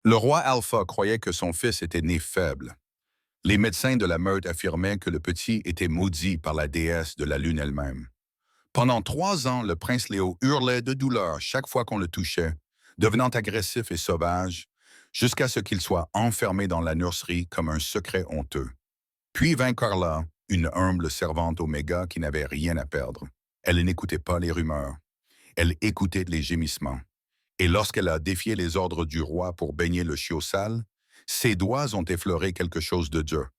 Le roi Alpha croyait que son fils était né faible. Les médecins de la meute affirmaient que le petit était maudit par la déesse de la lune elle-même. Pendant 3 ans, le prince Léo hurlait de douleur chaque fois qu'on le touchait, devenant agressif et sauvage, jusqu'à ce qu'il soit enfermé dans la nurserie comme un secret honteux. Puis vint Carla, une humble servante Oméga qui n'avait rien à perdre. Elle n'écoutait pas les rumeurs. Elle écoutait les gémissements. Et lorsqu'elle a défié les ordres du roi pour baigner le chiot sale, ses doigts ont effleuré quelque chose de dur,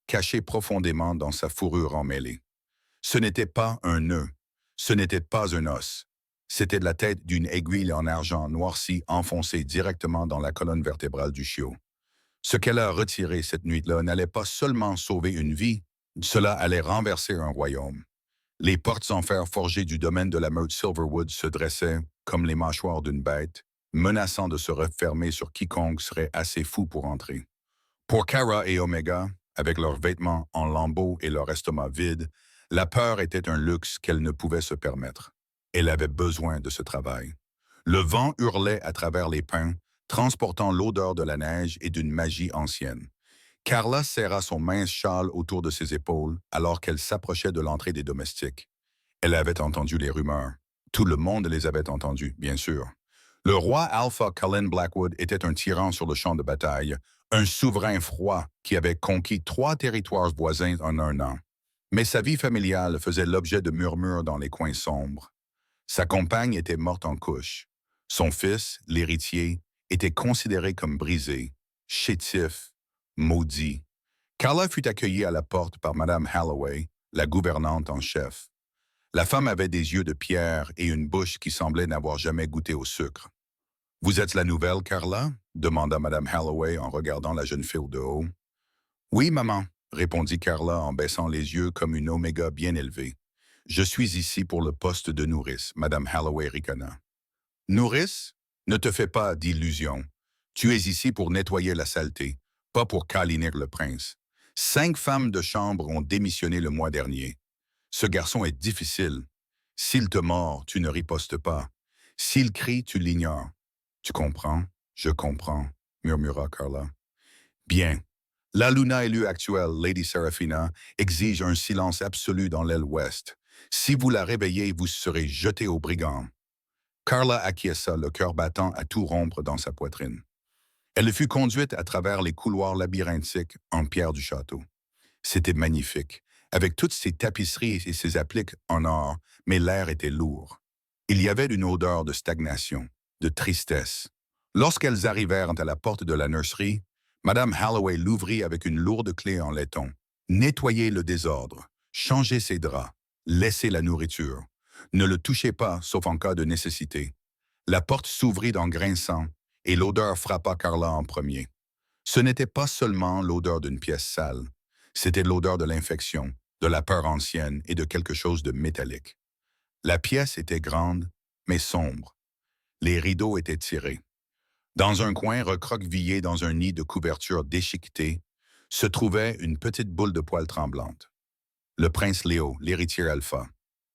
caché profondément dans sa fourrure emmêlée. Ce n'était pas un nœud, ce n'était pas un os. C'était la tête d'une aiguille en argent noircie enfoncée directement dans la colonne vertébrale du chiot. Ce qu'elle a retiré cette nuit-là n'allait pas seulement sauver une vie, cela allait renverser un royaume. Les portes en fer forgées du domaine de la meute Silverwood se dressaient, comme les mâchoires d'une bête, menaçant de se refermer sur quiconque serait assez fou pour entrer. Pour Kara et Omega, avec leurs vêtements en lambeaux et leur estomac vide, la peur était un luxe qu'elle ne pouvait se permettre. Elle avait besoin de ce travail. Le vent hurlait à travers les pins, transportant l'odeur de la neige et d'une magie ancienne. Carla serra son mince châle autour de ses épaules alors qu'elle s'approchait de l'entrée des domestiques. Elle avait entendu les rumeurs. Tout le monde les avait entendues, bien sûr. Le roi Alpha Cullen Blackwood était un tyran sur le champ de bataille, un souverain froid qui avait conquis 3 territoires voisins en un an. Mais sa vie familiale faisait l'objet de murmures dans les coins sombres. Sa compagne était morte en couche. Son fils, l'héritier, était considéré comme brisé, chétif, maudit. Carla fut accueillie à la porte par Madame Halloway, la gouvernante en chef. La femme avait des yeux de pierre et une bouche qui semblait n'avoir jamais goûté au sucre. Vous êtes la nouvelle, Carla? Demanda Madame Halloway en regardant la jeune fille de haut. Oui, maman, répondit Carla en baissant les yeux comme une oméga bien élevée. Je suis ici pour le poste de nourrice, Madame Halloway ricana. Nourrice? Ne te fais pas d'illusions. Tu es ici pour nettoyer la saleté, pas pour câliner le prince. 5 femmes de chambre ont démissionné le mois dernier. Ce garçon est difficile. S'il te mord, tu ne ripostes pas. S'il crie, tu l'ignores. Tu comprends? Je comprends, murmura Carla. Bien. La Luna élue actuelle, Lady Seraphina, exige un silence absolu dans l'aile ouest. Si vous la réveillez, vous serez jeté aux brigands. Carla acquiesça, le cœur battant à tout rompre dans sa poitrine. Elle fut conduite à travers les couloirs labyrinthiques en pierre du château. C'était magnifique, avec toutes ses tapisseries et ses appliques en or, mais l'air était lourd. Il y avait une odeur de stagnation, de tristesse. Lorsqu'elles arrivèrent à la porte de la nurserie, Madame Halloway l'ouvrit avec une lourde clé en laiton. Nettoyez le désordre, changez ses draps, laissez la nourriture. Ne le touchez pas, sauf en cas de nécessité. La porte s'ouvrit en grinçant, et l'odeur frappa Carla en premier. Ce n'était pas seulement l'odeur d'une pièce sale, c'était l'odeur de l'infection, de la peur ancienne et de quelque chose de métallique. La pièce était grande, mais sombre. Les rideaux étaient tirés. Dans un coin recroquevillé dans un nid de couverture déchiquetée, se trouvait une petite boule de poils tremblante. Le prince Léo, l'héritier alpha.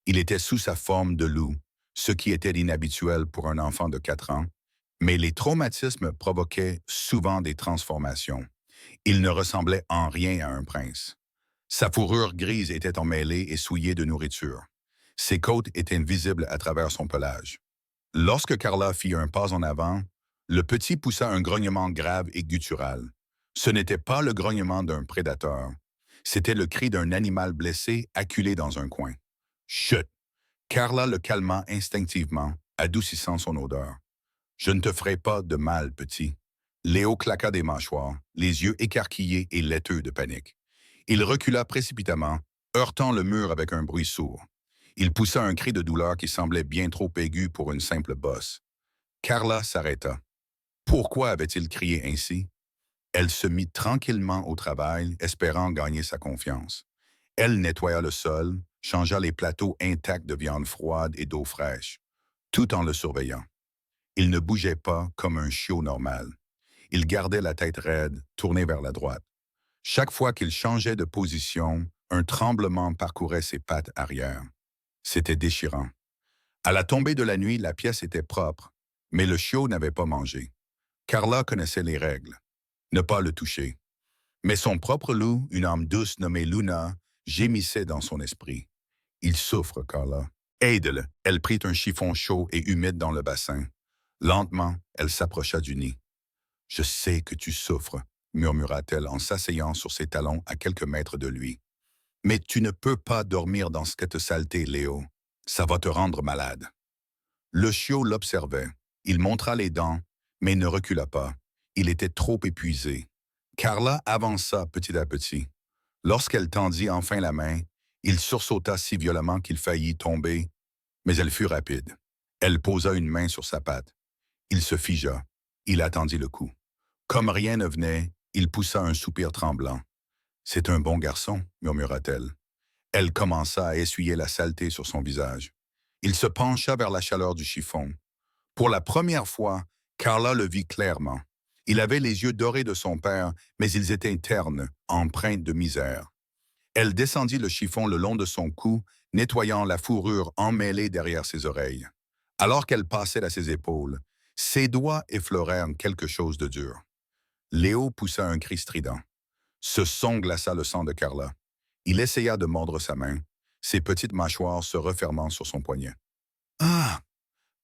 Il était sous sa forme de loup, ce qui était inhabituel pour un enfant de 4 ans, mais les traumatismes provoquaient souvent des transformations. Il ne ressemblait en rien à un prince. Sa fourrure grise était emmêlée et souillée de nourriture. Ses côtes étaient visibles à travers son pelage. Lorsque Carla fit un pas en avant, le petit poussa un grognement grave et guttural. Ce n'était pas le grognement d'un prédateur. C'était le cri d'un animal blessé acculé dans un coin. Chut! Carla le calma instinctivement, adoucissant son odeur. Je ne te ferai pas de mal, petit. Léo claqua des mâchoires, les yeux écarquillés et laiteux de panique. Il recula précipitamment, heurtant le mur avec un bruit sourd. Il poussa un cri de douleur qui semblait bien trop aigu pour une simple bosse. Carla s'arrêta. Pourquoi avait-il crié ainsi? Elle se mit tranquillement au travail, espérant gagner sa confiance. Elle nettoya le sol, changea les plateaux intacts de viande froide et d'eau fraîche, tout en le surveillant. Il ne bougeait pas comme un chiot normal. Il gardait la tête raide, tournée vers la droite. Chaque fois qu'il changeait de position, un tremblement parcourait ses pattes arrière. C'était déchirant. À la tombée de la nuit, la pièce était propre, mais le chiot n'avait pas mangé. Carla connaissait les règles. Ne pas le toucher. Mais son propre loup, une âme douce nommée Luna, gémissait dans son esprit. Il souffre, Carla. Aide-le. Elle prit un chiffon chaud et humide dans le bassin. Lentement, elle s'approcha du nid. Je sais que tu souffres, murmura-t-elle en s'asseyant sur ses talons à quelques mètres de lui. Mais tu ne peux pas dormir dans cette saleté, Léo. Ça va te rendre malade. Le chiot l'observait. Il montra les dents, mais ne recula pas. Il était trop épuisé. Carla avança petit à petit. Lorsqu'elle tendit enfin la main, il sursauta si violemment qu'il faillit tomber, mais elle fut rapide. Elle posa une main sur sa patte. Il se figea. Il attendit le coup. Comme rien ne venait, il poussa un soupir tremblant. « C'est un bon garçon, murmura-t-elle. Elle commença à essuyer la saleté sur son visage. Il se pencha vers la chaleur du chiffon. Pour la première fois, Carla le vit clairement. Il avait les yeux dorés de son père, mais ils étaient ternes, empreints de misère. Elle descendit le chiffon le long de son cou, nettoyant la fourrure emmêlée derrière ses oreilles. Alors qu'elle passait à ses épaules, ses doigts effleurèrent quelque chose de dur. Léo poussa un cri strident. Ce son glaça le sang de Carla. Il essaya de mordre sa main, ses petites mâchoires se refermant sur son poignet. « Ah !»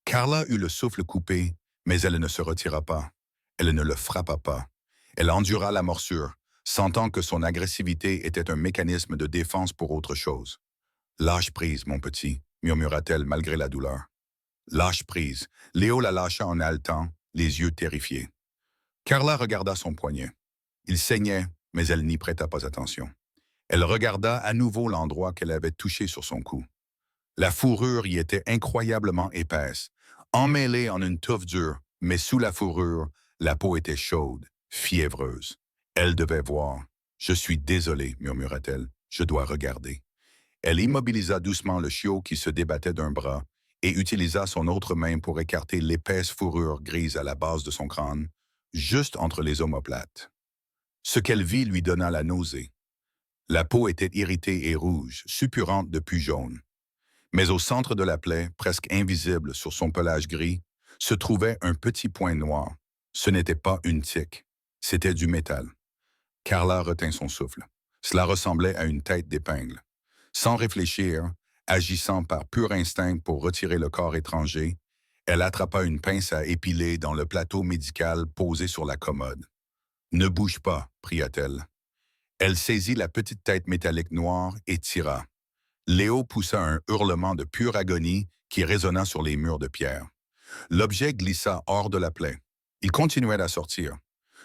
Carla eut le souffle coupé, mais elle ne se retira pas. Elle ne le frappa pas. Elle endura la morsure, sentant que son agressivité était un mécanisme de défense pour autre chose. « Lâche prise, mon petit, » murmura-t-elle malgré la douleur. « Lâche prise. » Léo la lâcha en haletant, les yeux terrifiés. Carla regarda son poignet. Il saignait, mais elle n'y prêta pas attention. Elle regarda à nouveau l'endroit qu'elle avait touché sur son cou. La fourrure y était incroyablement épaisse, emmêlée en une touffe dure, mais sous la fourrure, la peau était chaude, fiévreuse. Elle devait voir. « Je suis désolée, murmura-t-elle. Je dois regarder. » Elle immobilisa doucement le chiot qui se débattait d'un bras et utilisa son autre main pour écarter l'épaisse fourrure grise à la base de son crâne, juste entre les omoplates. Ce qu'elle vit lui donna la nausée. La peau était irritée et rouge, suppurante de pus jaune. Mais au centre de la plaie, presque invisible sur son pelage gris, se trouvait un petit point noir. Ce n'était pas une tique, c'était du métal. Carla retint son souffle. Cela ressemblait à une tête d'épingle. Sans réfléchir, agissant par pur instinct pour retirer le corps étranger, elle attrapa une pince à épiler dans le plateau médical posé sur la commode. « Ne bouge pas, pria-t-elle. » Elle saisit la petite tête métallique noire et tira. Léo poussa un hurlement de pure agonie qui résonna sur les murs de pierre. L'objet glissa hors de la plaie. Il continuait à sortir.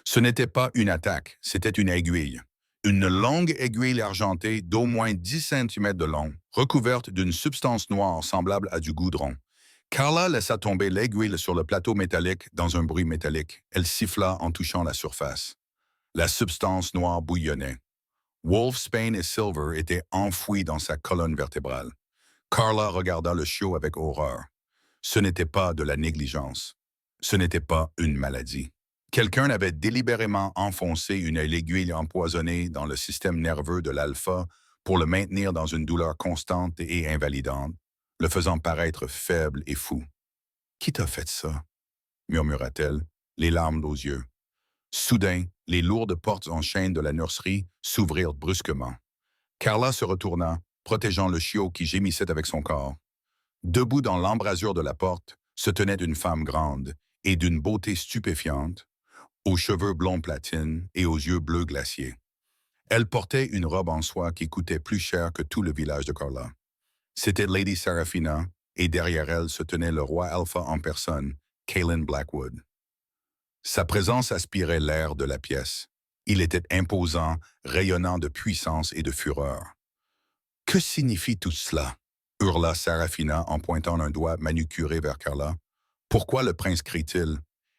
Ce n'était pas une attaque, c'était une aiguille. Une longue aiguille argentée d'au moins 10 cm de long, recouverte d'une substance noire semblable à du goudron. Carla laissa tomber l'aiguille sur le plateau métallique dans un bruit métallique. Elle siffla en touchant la surface. La substance noire bouillonnait. Wolfsbane et Silver étaient enfouis dans sa colonne vertébrale. Carla regarda le chiot avec horreur. Ce n'était pas de la négligence. Ce n'était pas une maladie. Quelqu'un avait délibérément enfoncé une aiguille empoisonnée dans le système nerveux de l'alpha pour le maintenir dans une douleur constante et invalidante, le faisant paraître faible et fou. « Qui t'a fait ça? » murmura-t-elle, les larmes aux yeux. Soudain, les lourdes portes en chaîne de la nurserie s'ouvrirent brusquement. Carla se retourna, protégeant le chiot qui gémissait avec son corps. Debout dans l'embrasure de la porte, se tenait une femme grande et d'une beauté stupéfiante, aux cheveux blonds platine et aux yeux bleus glaciers. Elle portait une robe en soie qui coûtait plus cher que tout le village de Carla. C'était Lady Seraphina, et derrière elle se tenait le roi Alpha en personne, Calen Blackwood. Sa présence aspirait l'air de la pièce. Il était imposant, rayonnant de puissance et de fureur. « Que signifie tout cela? » hurla Seraphina en pointant un doigt manucuré vers Carla. « Pourquoi le prince crie-t-il?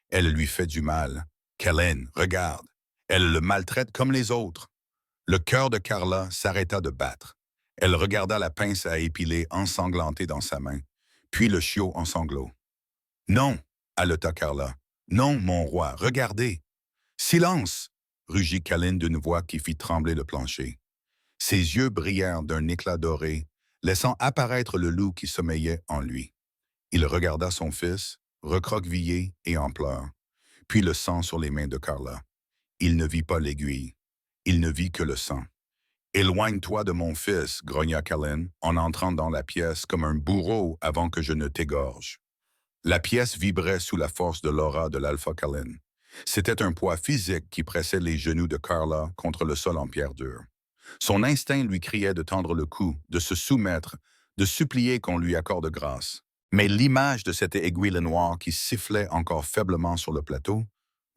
Elle lui fait du mal. Calen, regarde. Elle le maltraite comme les autres. » Le cœur de Carla s'arrêta de battre. Elle regarda la pince à épiler ensanglantée dans sa main, puis le chiot en sanglots. « Non, » haleta Carla. « Non, mon roi, regardez. »« Silence !» rugit Calen d'une voix qui fit trembler le plancher. Ses yeux brillèrent d'un éclat doré, laissant apparaître le loup qui sommeillait en lui. Il regarda son fils, recroquevillé et en pleurs. puis le sang sur les mains de Carla. Il ne vit pas l'aiguille. Il ne vit que le sang. Éloigne-toi de mon fils, grogna Callan, en entrant dans la pièce comme un bourreau avant que je ne t'égorge. La pièce vibrait sous la force de l'aura de l'Alpha Callan. C'était un poids physique qui pressait les genoux de Carla contre le sol en pierre dure. Son instinct lui criait de tendre le cou, de se soumettre, de supplier qu'on lui accorde grâce. Mais l'image de cette aiguille noire qui sifflait encore faiblement sur le plateau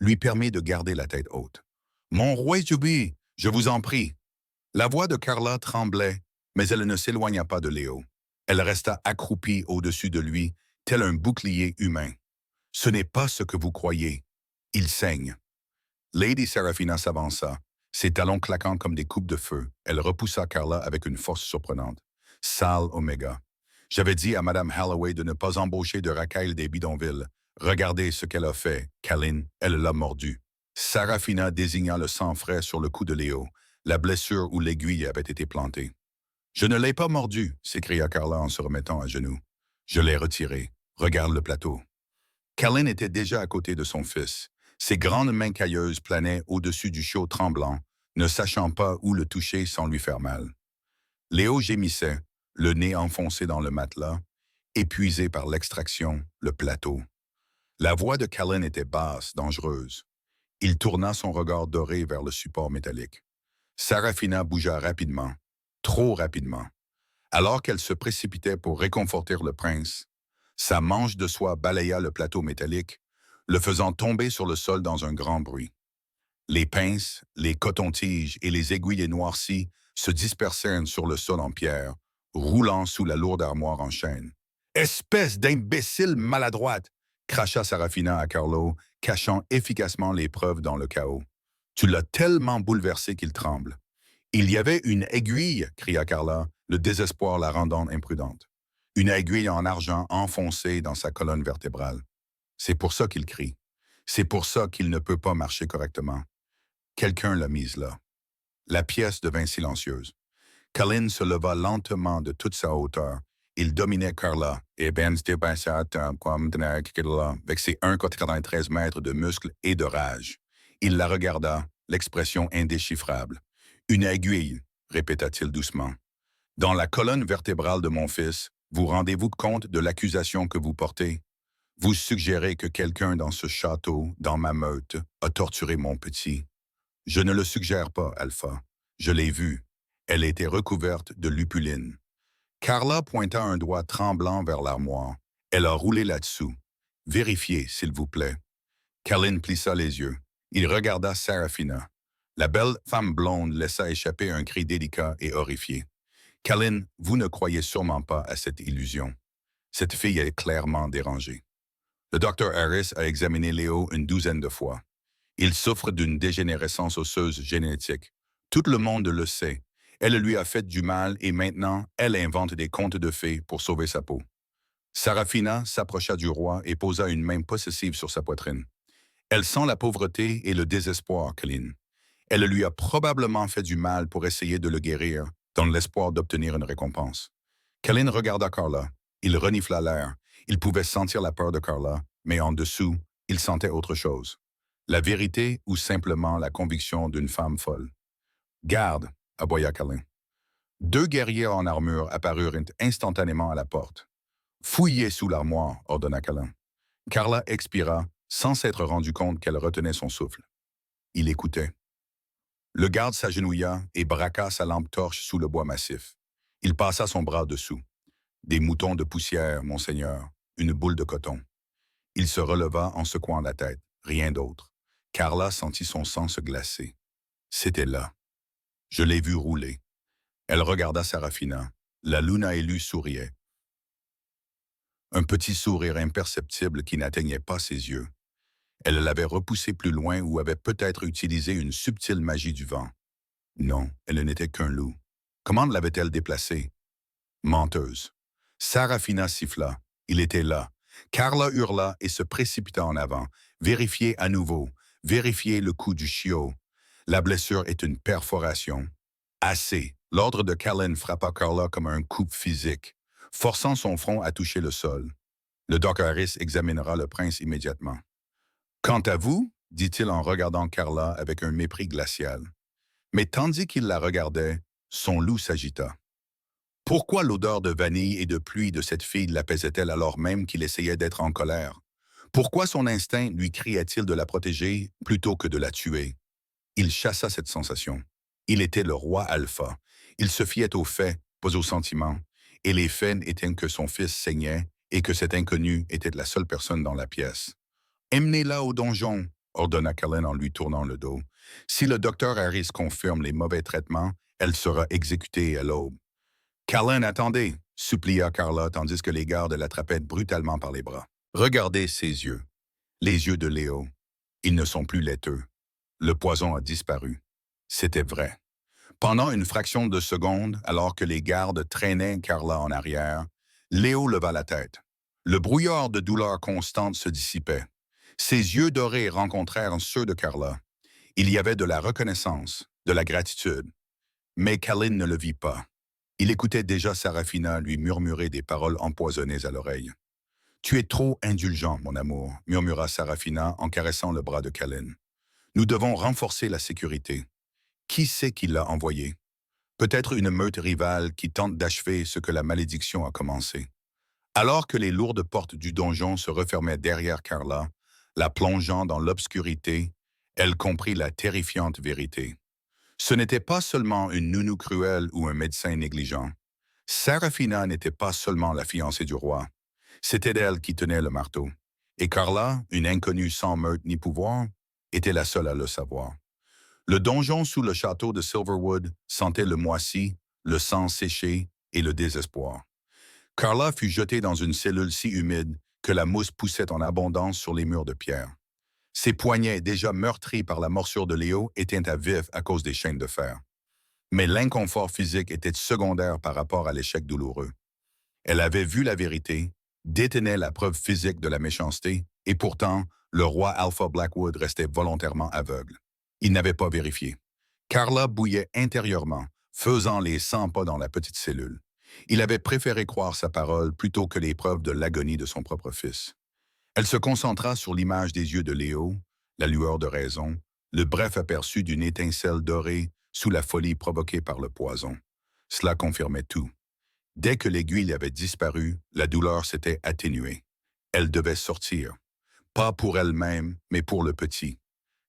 lui permit de garder la tête haute. « Mon roi Jubi, je vous en prie. » La voix de Carla tremblait, mais elle ne s'éloigna pas de Léo. Elle resta accroupie au-dessus de lui, tel un bouclier humain. « Ce n'est pas ce que vous croyez. Il saigne. » Lady Seraphina s'avança, ses talons claquant comme des coupes de feu. Elle repoussa Carla avec une force surprenante. « Sale Oméga. J'avais dit à Madame Halloway de ne pas embaucher de racailles des bidonvilles. Regardez ce qu'elle a fait, Callan, elle l'a mordu. » Seraphina désigna le sang frais sur le cou de Léo, la blessure où l'aiguille avait été plantée. « Je ne l'ai pas mordu, s'écria Carla en se remettant à genoux. Je l'ai retiré. Regarde le plateau. » Callan était déjà à côté de son fils. Ses grandes mains cailleuses planaient au-dessus du chiot tremblant, ne sachant pas où le toucher sans lui faire mal. Léo gémissait, le nez enfoncé dans le matelas, épuisé par l'extraction, le plateau. La voix de Callan était basse, dangereuse. Il tourna son regard doré vers le support métallique. Seraphina bougea rapidement, trop rapidement. Alors qu'elle se précipitait pour réconforter le prince, sa manche de soie balaya le plateau métallique, le faisant tomber sur le sol dans un grand bruit. Les pinces, les cotons-tiges et les aiguilles noircies se dispersèrent sur le sol en pierre, roulant sous la lourde armoire en chêne. « Espèce d'imbécile maladroite !» cracha Seraphina à Carlo, cachant efficacement les preuves dans le chaos. « Tu l'as tellement bouleversé qu'il tremble. »« Il y avait une aiguille !» cria Carla, le désespoir la rendant imprudente. Une aiguille en argent enfoncée dans sa colonne vertébrale. C'est pour ça qu'il crie. C'est pour ça qu'il ne peut pas marcher correctement. Quelqu'un l'a mise là. La pièce devint silencieuse. Callan se leva lentement de toute sa hauteur. Il dominait Carla et avec ses 1,93 mètres de muscles et de rage. Il la regarda, l'expression indéchiffrable. « Une aiguille », répéta-t-il doucement. « Dans la colonne vertébrale de mon fils, vous rendez-vous compte de l'accusation que vous portez? Vous suggérez que quelqu'un dans ce château, dans ma meute, a torturé mon petit. Je ne le suggère pas, Alpha. Je l'ai vue. Elle était recouverte de lupuline. » Carla pointa un doigt tremblant vers l'armoire. Elle a roulé là-dessous. « Vérifiez, s'il vous plaît. » Callan plissa les yeux. Il regarda Seraphina. La belle femme blonde laissa échapper un cri délicat et horrifié. « Callan, vous ne croyez sûrement pas à cette illusion. Cette fille est clairement dérangée. » Le docteur Harris a examiné Léo une 12aine de fois. Il souffre d'une dégénérescence osseuse génétique. Tout le monde le sait. Elle lui a fait du mal et maintenant, elle invente des contes de fées pour sauver sa peau. Seraphina s'approcha du roi et posa une main possessive sur sa poitrine. Elle sent la pauvreté et le désespoir, Callan. Elle lui a probablement fait du mal pour essayer de le guérir, dans l'espoir d'obtenir une récompense. Callan regarda Carla. Il renifla l'air. Il pouvait sentir la peur de Carla, mais en dessous, il sentait autre chose. La vérité ou simplement la conviction d'une femme folle. « Garde !» aboya Callan. Deux guerriers en armure apparurent instantanément à la porte. « Fouillez sous l'armoire » ordonna Callan. Carla expira, sans s'être rendu compte qu'elle retenait son souffle. Il écoutait. Le garde s'agenouilla et braqua sa lampe torche sous le bois massif. Il passa son bras dessous. « Des moutons de poussière, monseigneur, une boule de coton. » Il se releva en secouant la tête, rien d'autre. Carla sentit son sang se glacer. C'était là. Je l'ai vu rouler. Elle regarda Seraphina. La luna élue souriait. Un petit sourire imperceptible qui n'atteignait pas ses yeux. Elle l'avait repoussé plus loin ou avait peut-être utilisé une subtile magie du vent. Non, elle n'était qu'un loup. Comment l'avait-elle déplacé? Menteuse. Seraphina siffla. Il était là. Carla hurla et se précipita en avant. Vérifiez à nouveau. Vérifiez le coup du chiot. La blessure est une perforation. Assez. L'ordre de Callan frappa Carla comme un coup physique, forçant son front à toucher le sol. Le docteur Harris examinera le prince immédiatement. « Quant à vous, dit-il en regardant Carla avec un mépris glacial. Mais tandis qu'il la regardait, son loup s'agita. Pourquoi l'odeur de vanille et de pluie de cette fille l'apaisait-elle alors même qu'il essayait d'être en colère? Pourquoi son instinct lui criait-il de la protéger plutôt que de la tuer? Il chassa cette sensation. Il était le roi alpha. Il se fiait aux faits, pas aux sentiments. Et les faits étaient que son fils saignait et que cet inconnu était la seule personne dans la pièce. Emmenez-la au donjon, ordonna Cullen en lui tournant le dos. Si le docteur Harris confirme les mauvais traitements, elle sera exécutée à l'aube. Cullen, attendez, supplia Carla tandis que les gardes l'attrapaient brutalement par les bras. Regardez ses yeux. Les yeux de Léo. Ils ne sont plus laiteux. Le poison a disparu. C'était vrai. Pendant une fraction de seconde, alors que les gardes traînaient Carla en arrière, Léo leva la tête. Le brouillard de douleur constante se dissipait. Ses yeux dorés rencontrèrent ceux de Carla. Il y avait de la reconnaissance, de la gratitude. Mais Cullen ne le vit pas. Il écoutait déjà Sarafina lui murmurer des paroles empoisonnées à l'oreille. « Tu es trop indulgent, mon amour », murmura Sarafina en caressant le bras de Cullen. « Nous devons renforcer la sécurité. Qui c'est qui l'a envoyé? Peut-être une meute rivale qui tente d'achever ce que la malédiction a commencé. » Alors que les lourdes portes du donjon se refermaient derrière Carla, la plongeant dans l'obscurité, elle comprit la terrifiante vérité. Ce n'était pas seulement une nounou cruelle ou un médecin négligent. Sarafina n'était pas seulement la fiancée du roi. C'était elle qui tenait le marteau. Et Carla, une inconnue sans meurtre ni pouvoir, était la seule à le savoir. Le donjon sous le château de Silverwood sentait le moisi, le sang séché et le désespoir. Carla fut jetée dans une cellule si humide que la mousse poussait en abondance sur les murs de pierre. Ses poignets, déjà meurtris par la morsure de Léo, étaient à vif à cause des chaînes de fer. Mais l'inconfort physique était secondaire par rapport à l'échec douloureux. Elle avait vu la vérité, détenait la preuve physique de la méchanceté, et pourtant, le roi Alpha Blackwood restait volontairement aveugle. Il n'avait pas vérifié. Carla bouillait intérieurement, faisant les 100 pas dans la petite cellule. Il avait préféré croire sa parole plutôt que les preuves de l'agonie de son propre fils. Elle se concentra sur l'image des yeux de Léo, la lueur de raison, le bref aperçu d'une étincelle dorée sous la folie provoquée par le poison. Cela confirmait tout. Dès que l'aiguille avait disparu, la douleur s'était atténuée. Elle devait sortir. Pas pour elle-même, mais pour le petit.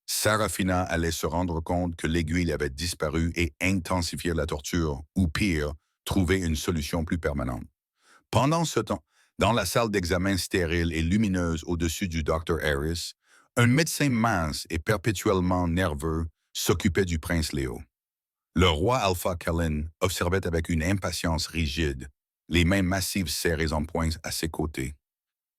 Sarafina allait se rendre compte que l'aiguille avait disparu et intensifier la torture, ou pire, trouver une solution plus permanente. Pendant ce temps, dans la salle d'examen stérile et lumineuse au-dessus du Dr. Harris, un médecin mince et perpétuellement nerveux s'occupait du prince Léo. Le roi Alpha Cullen observait avec une impatience rigide, les mains massives serrées en poing à ses côtés.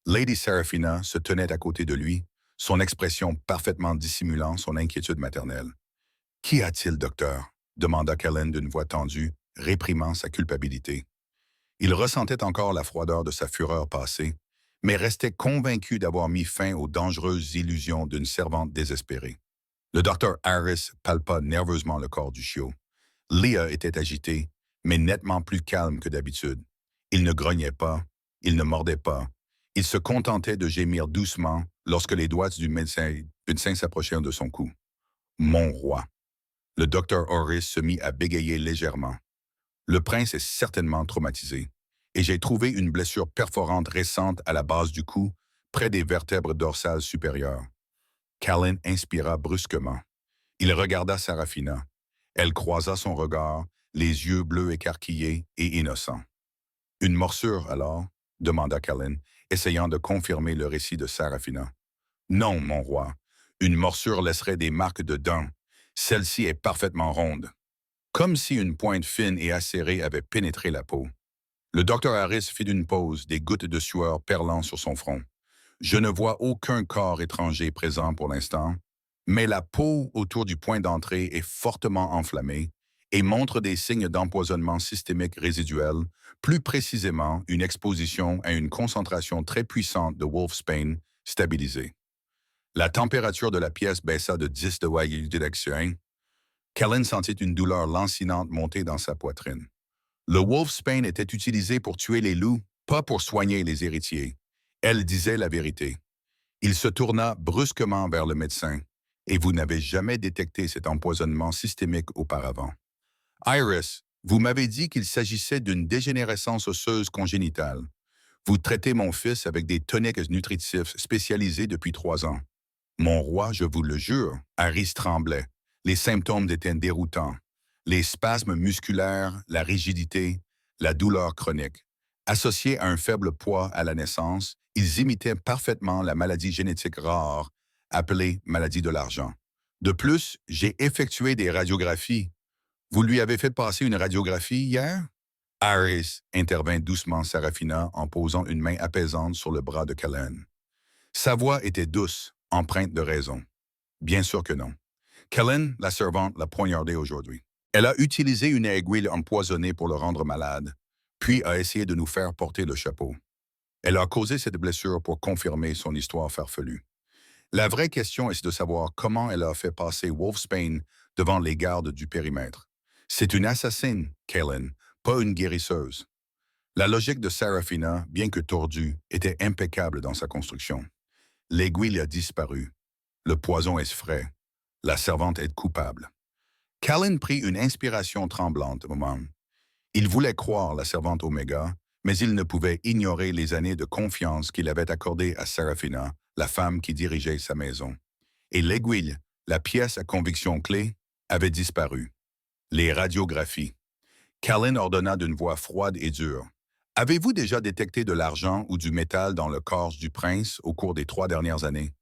Lady Sarafina se tenait à côté de lui, son expression parfaitement dissimulant son inquiétude maternelle. « Qu'y a-t-il, docteur » demanda Cullen d'une voix tendue, réprimant sa culpabilité. Il ressentait encore la froideur de sa fureur passée, mais restait convaincu d'avoir mis fin aux dangereuses illusions d'une servante désespérée. Le docteur Harris palpa nerveusement le corps du chiot. Leah était agitée, mais nettement plus calme que d'habitude. Il ne grognait pas, il ne mordait pas. Il se contentait de gémir doucement lorsque les doigts du médecin s'approchèrent de son cou. « Mon roi !» Le docteur Harris se mit à bégayer légèrement. Le prince est certainement traumatisé, et j'ai trouvé une blessure perforante récente à la base du cou, près des vertèbres dorsales supérieures. Cullen inspira brusquement. Il regarda Sarafina. Elle croisa son regard, les yeux bleus écarquillés et innocents. « Une morsure, alors ?» demanda Cullen, essayant de confirmer le récit de Sarafina. « Non, mon roi. Une morsure laisserait des marques de dents. Celle-ci est parfaitement ronde. » Comme si une pointe fine et acérée avait pénétré la peau. Le docteur Harris fit une pause, des gouttes de sueur perlant sur son front. « Je ne vois aucun corps étranger présent pour l'instant, mais la peau autour du point d'entrée est fortement enflammée et montre des signes d'empoisonnement systémique résiduel, plus précisément une exposition à une concentration très puissante de wolfsbane stabilisée. La température de la pièce baissa de 10 degrés d'élection. Cullen sentit une douleur lancinante monter dans sa poitrine. Le wolfsbane était utilisé pour tuer les loups, pas pour soigner les héritiers. Elle disait la vérité. Il se tourna brusquement vers le médecin. Et vous n'avez jamais détecté cet empoisonnement systémique auparavant. Iris, vous m'avez dit qu'il s'agissait d'une dégénérescence osseuse congénitale. Vous traitez mon fils avec des toniques nutritifs spécialisés depuis 3 ans. Mon roi, je vous le jure, Harris tremblait. Les symptômes étaient déroutants. Les spasmes musculaires, la rigidité, la douleur chronique. Associés à un faible poids à la naissance, ils imitaient parfaitement la maladie génétique rare, appelée maladie de l'argent. De plus, j'ai effectué des radiographies. Vous lui avez fait passer une radiographie hier? Harris intervint doucement Sarafina en posant une main apaisante sur le bras de Kellen. Sa voix était douce, empreinte de raison. Bien sûr que non. Kellen, la servante, l'a poignardé aujourd'hui. Elle a utilisé une aiguille empoisonnée pour le rendre malade, puis a essayé de nous faire porter le chapeau. Elle a causé cette blessure pour confirmer son histoire farfelue. La vraie question est de savoir comment elle a fait passer Wolfsbane devant les gardes du périmètre. C'est une assassine, Kellen, pas une guérisseuse. La logique de Sarafina, bien que tordue, était impeccable dans sa construction. L'aiguille a disparu. Le poison est frais. La servante est coupable. Callan prit une inspiration tremblante au moment. Il voulait croire la servante Omega, mais il ne pouvait ignorer les années de confiance qu'il avait accordées à Sarafina, la femme qui dirigeait sa maison. Et l'aiguille, la pièce à conviction clé, avait disparu. Les radiographies. Callan ordonna d'une voix froide et dure. Avez-vous déjà détecté de l'argent ou du métal dans le corps du prince au cours des 3 dernières années?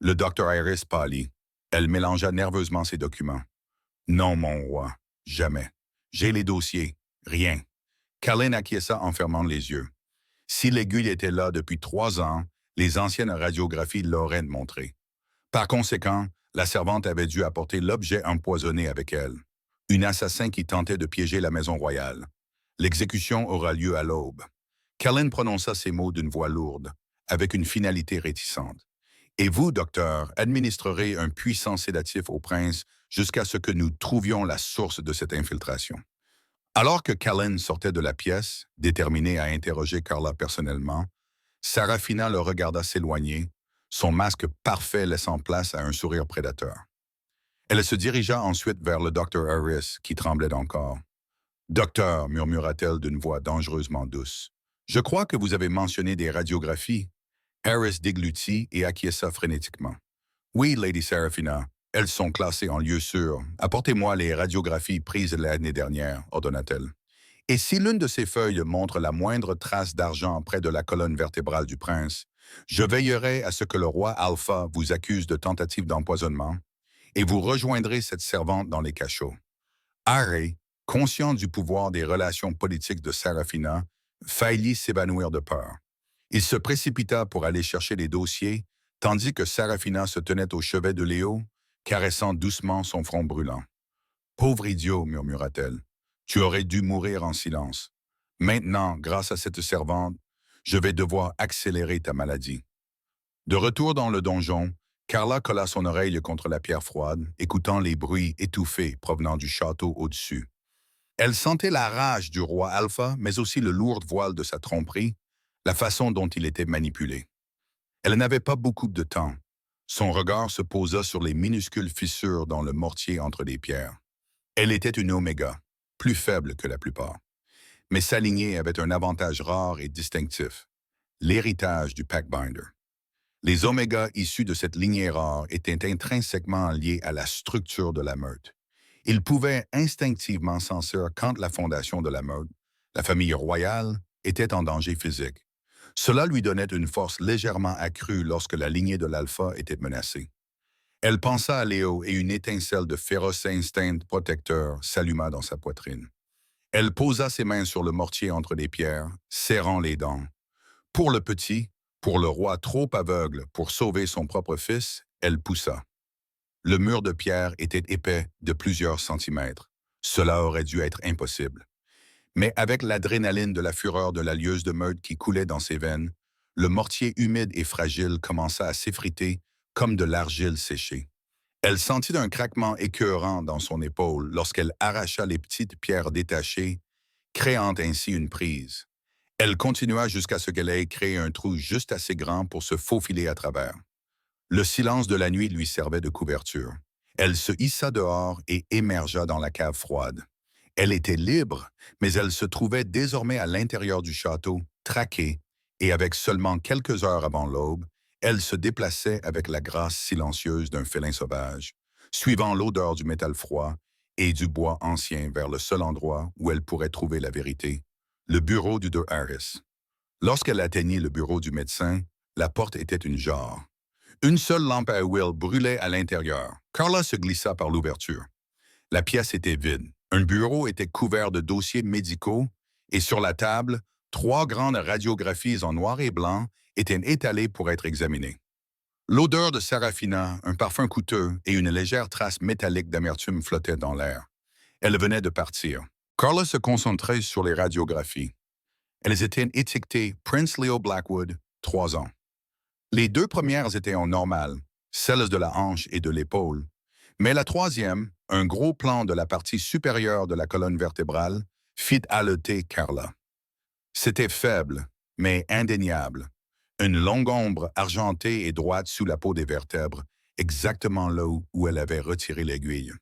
Le docteur Iris pâlit. Elle mélangea nerveusement ses documents. Non, mon roi, jamais. J'ai les dossiers. Rien. Callan acquiesça en fermant les yeux. Si l'aiguille était là depuis 3 ans, les anciennes radiographies l'auraient montré. Par conséquent, la servante avait dû apporter l'objet empoisonné avec elle. Un assassin qui tentait de piéger la maison royale. L'exécution aura lieu à l'aube. Callan prononça ces mots d'une voix lourde, avec une finalité réticente. Et vous, docteur, administrerez un puissant sédatif au prince jusqu'à ce que nous trouvions la source de cette infiltration. Alors que Callan sortait de la pièce, déterminé à interroger Carla personnellement, Sarafina le regarda s'éloigner, son masque parfait laissant place à un sourire prédateur. Elle se dirigea ensuite vers le docteur Harris, qui tremblait encore. « Docteur, murmura-t-elle d'une voix dangereusement douce, je crois que vous avez mentionné des radiographies. » Harris déglutit et acquiesça frénétiquement. « Oui, Lady Sarafina, elles sont classées en lieu sûr. Apportez-moi les radiographies prises l'année dernière, ordonna-t-elle. Et si l'une de ces feuilles montre la moindre trace d'argent près de la colonne vertébrale du prince, je veillerai à ce que le roi Alpha vous accuse de tentative d'empoisonnement, et vous rejoindrez cette servante dans les cachots. » Harry, conscient du pouvoir des relations politiques de Sarafina, faillit s'évanouir de peur. Il se précipita pour aller chercher les dossiers, tandis que Sarafina se tenait au chevet de Léo, caressant doucement son front brûlant. « Pauvre idiot, murmura-t-elle, tu aurais dû mourir en silence. Maintenant, grâce à cette servante, je vais devoir accélérer ta maladie. » De retour dans le donjon, Carla colla son oreille contre la pierre froide, écoutant les bruits étouffés provenant du château au-dessus. Elle sentait la rage du roi Alpha, mais aussi le lourd voile de sa tromperie, la façon dont il était manipulé. Elle n'avait pas beaucoup de temps. Son regard se posa sur les minuscules fissures dans le mortier entre les pierres. Elle était une Oméga, plus faible que la plupart. Mais sa lignée avait un avantage rare et distinctif, l'héritage du Packbinder. Les Omégas issus de cette lignée rare étaient intrinsèquement liés à la structure de la meute. Ils pouvaient instinctivement sentir quand la fondation de la meute, la famille royale, était en danger physique. Cela lui donnait une force légèrement accrue lorsque la lignée de l'alpha était menacée. Elle pensa à Léo et une étincelle de féroce instinct protecteur s'alluma dans sa poitrine. Elle posa ses mains sur le mortier entre les pierres, serrant les dents. Pour le petit, pour le roi trop aveugle pour sauver son propre fils, elle poussa. Le mur de pierre était épais de plusieurs centimètres. Cela aurait dû être impossible. Mais avec l'adrénaline de la fureur de la lieuse de meute qui coulait dans ses veines, le mortier humide et fragile commença à s'effriter comme de l'argile séchée. Elle sentit un craquement écœurant dans son épaule lorsqu'elle arracha les petites pierres détachées, créant ainsi une prise. Elle continua jusqu'à ce qu'elle ait créé un trou juste assez grand pour se faufiler à travers. Le silence de la nuit lui servait de couverture. Elle se hissa dehors et émergea dans la cave froide. Elle était libre, mais elle se trouvait désormais à l'intérieur du château, traquée, et avec seulement quelques heures avant l'aube, elle se déplaçait avec la grâce silencieuse d'un félin sauvage, suivant l'odeur du métal froid et du bois ancien vers le seul endroit où elle pourrait trouver la vérité, le bureau du Dr. Harris. Lorsqu'elle atteignit le bureau du médecin, la porte était une jarre. Une seule lampe à huile brûlait à l'intérieur. Carla se glissa par l'ouverture. La pièce était vide. Un bureau était couvert de dossiers médicaux et sur la table, 3 grandes radiographies en noir et blanc étaient étalées pour être examinées. L'odeur de Sarafina, un parfum coûteux et une légère trace métallique d'amertume flottaient dans l'air. Elle venait de partir. Carla se concentrait sur les radiographies. Elles étaient étiquetées Prince Leo Blackwood, 3 ans. Les 2 premières étaient en normal, celles de la hanche et de l'épaule, mais la troisième, un gros plan de la partie supérieure de la colonne vertébrale, fit haleter Carla. C'était faible, mais indéniable. Une longue ombre argentée et droite sous la peau des vertèbres, exactement là où elle avait retiré l'aiguille.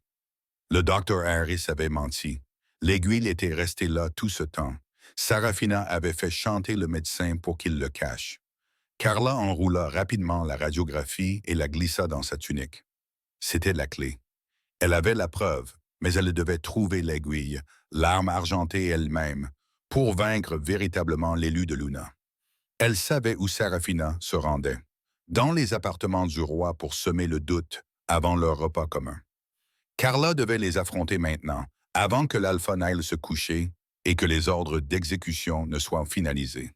Le docteur Harris avait menti. L'aiguille était restée là tout ce temps. Sarafina avait fait chanter le médecin pour qu'il le cache. Carla enroula rapidement la radiographie et la glissa dans sa tunique. C'était la clé. Elle avait la preuve, mais elle devait trouver l'aiguille, l'arme argentée elle-même, pour vaincre véritablement l'élu de Luna. Elle savait où Sarafina se rendait, dans les appartements du roi pour semer le doute avant leur repas commun. Carla devait les affronter maintenant, avant que l'Alpha n'aille se coucher et que les ordres d'exécution ne soient finalisés.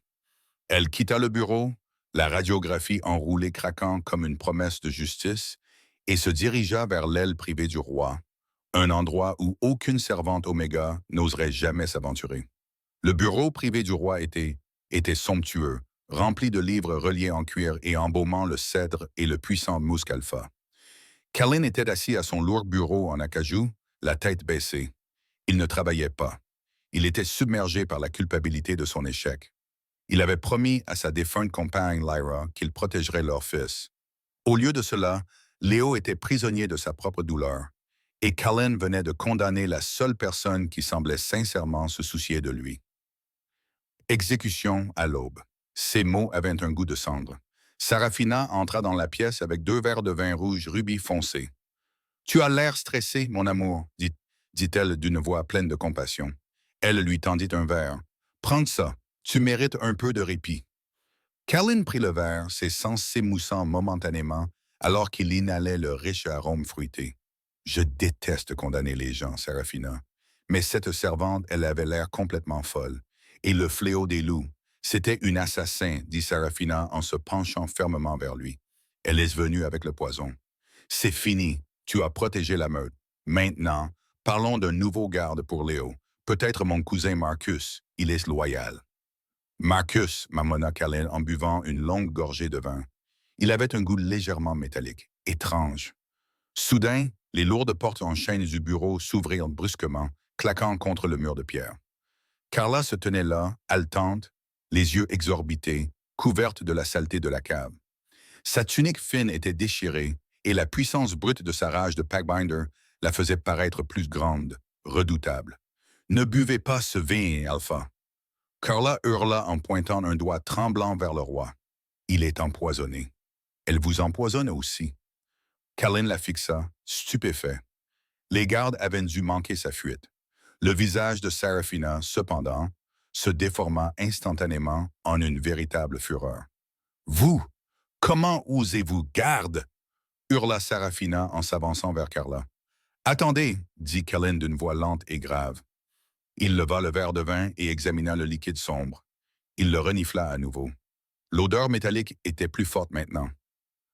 Elle quitta le bureau, la radiographie enroulée craquant comme une promesse de justice, et se dirigea vers l'aile privée du roi, un endroit où aucune servante Oméga n'oserait jamais s'aventurer. Le bureau privé du roi était somptueux, rempli de livres reliés en cuir et embaumant le cèdre et le puissant musc alpha. Callan était assis à son lourd bureau en acajou, la tête baissée. Il ne travaillait pas. Il était submergé par la culpabilité de son échec. Il avait promis à sa défunte compagne Lyra qu'il protégerait leur fils. Au lieu de cela, Léo était prisonnier de sa propre douleur, et Callan venait de condamner la seule personne qui semblait sincèrement se soucier de lui. Exécution à l'aube. Ces mots avaient un goût de cendre. Sarafina entra dans la pièce avec 2 verres de vin rouge rubis foncé. « Tu as l'air stressé, mon amour, dit-elle d'une voix pleine de compassion. Elle lui tendit un verre. « Prends ça, tu mérites un peu de répit. » Callan prit le verre, ses sens s'émoussant momentanément alors qu'il inhalait le riche arôme fruité. « Je déteste condamner les gens, Sarafina. Mais cette servante, elle avait l'air complètement folle. Et le fléau des loups, c'était une assassin, dit Sarafina en se penchant fermement vers lui. Elle est venue avec le poison. C'est fini, tu as protégé la meute. Maintenant, parlons d'un nouveau garde pour Léo. Peut-être mon cousin Marcus, il est loyal. Marcus, marmonna Callan en buvant une longue gorgée de vin. Il avait un goût légèrement métallique, étrange. Soudain, les lourdes portes en chêne du bureau s'ouvrirent brusquement, claquant contre le mur de pierre. Carla se tenait là, haletante, les yeux exorbités, couverte de la saleté de la cave. Sa tunique fine était déchirée, et la puissance brute de sa rage de Pathbinder la faisait paraître plus grande, redoutable. « Ne buvez pas ce vin, Alpha. » Carla hurla en pointant un doigt tremblant vers le roi. « Il est empoisonné. Elle vous empoisonne aussi. » Callan la fixa, stupéfait. Les gardes avaient dû manquer sa fuite. Le visage de Sarafina, cependant, se déforma instantanément en une véritable fureur. « Vous, comment osez-vous, garde ?» hurla Sarafina en s'avançant vers Carla. « Attendez, dit Callan d'une voix lente et grave. Il leva le verre de vin et examina le liquide sombre. Il le renifla à nouveau. L'odeur métallique était plus forte maintenant.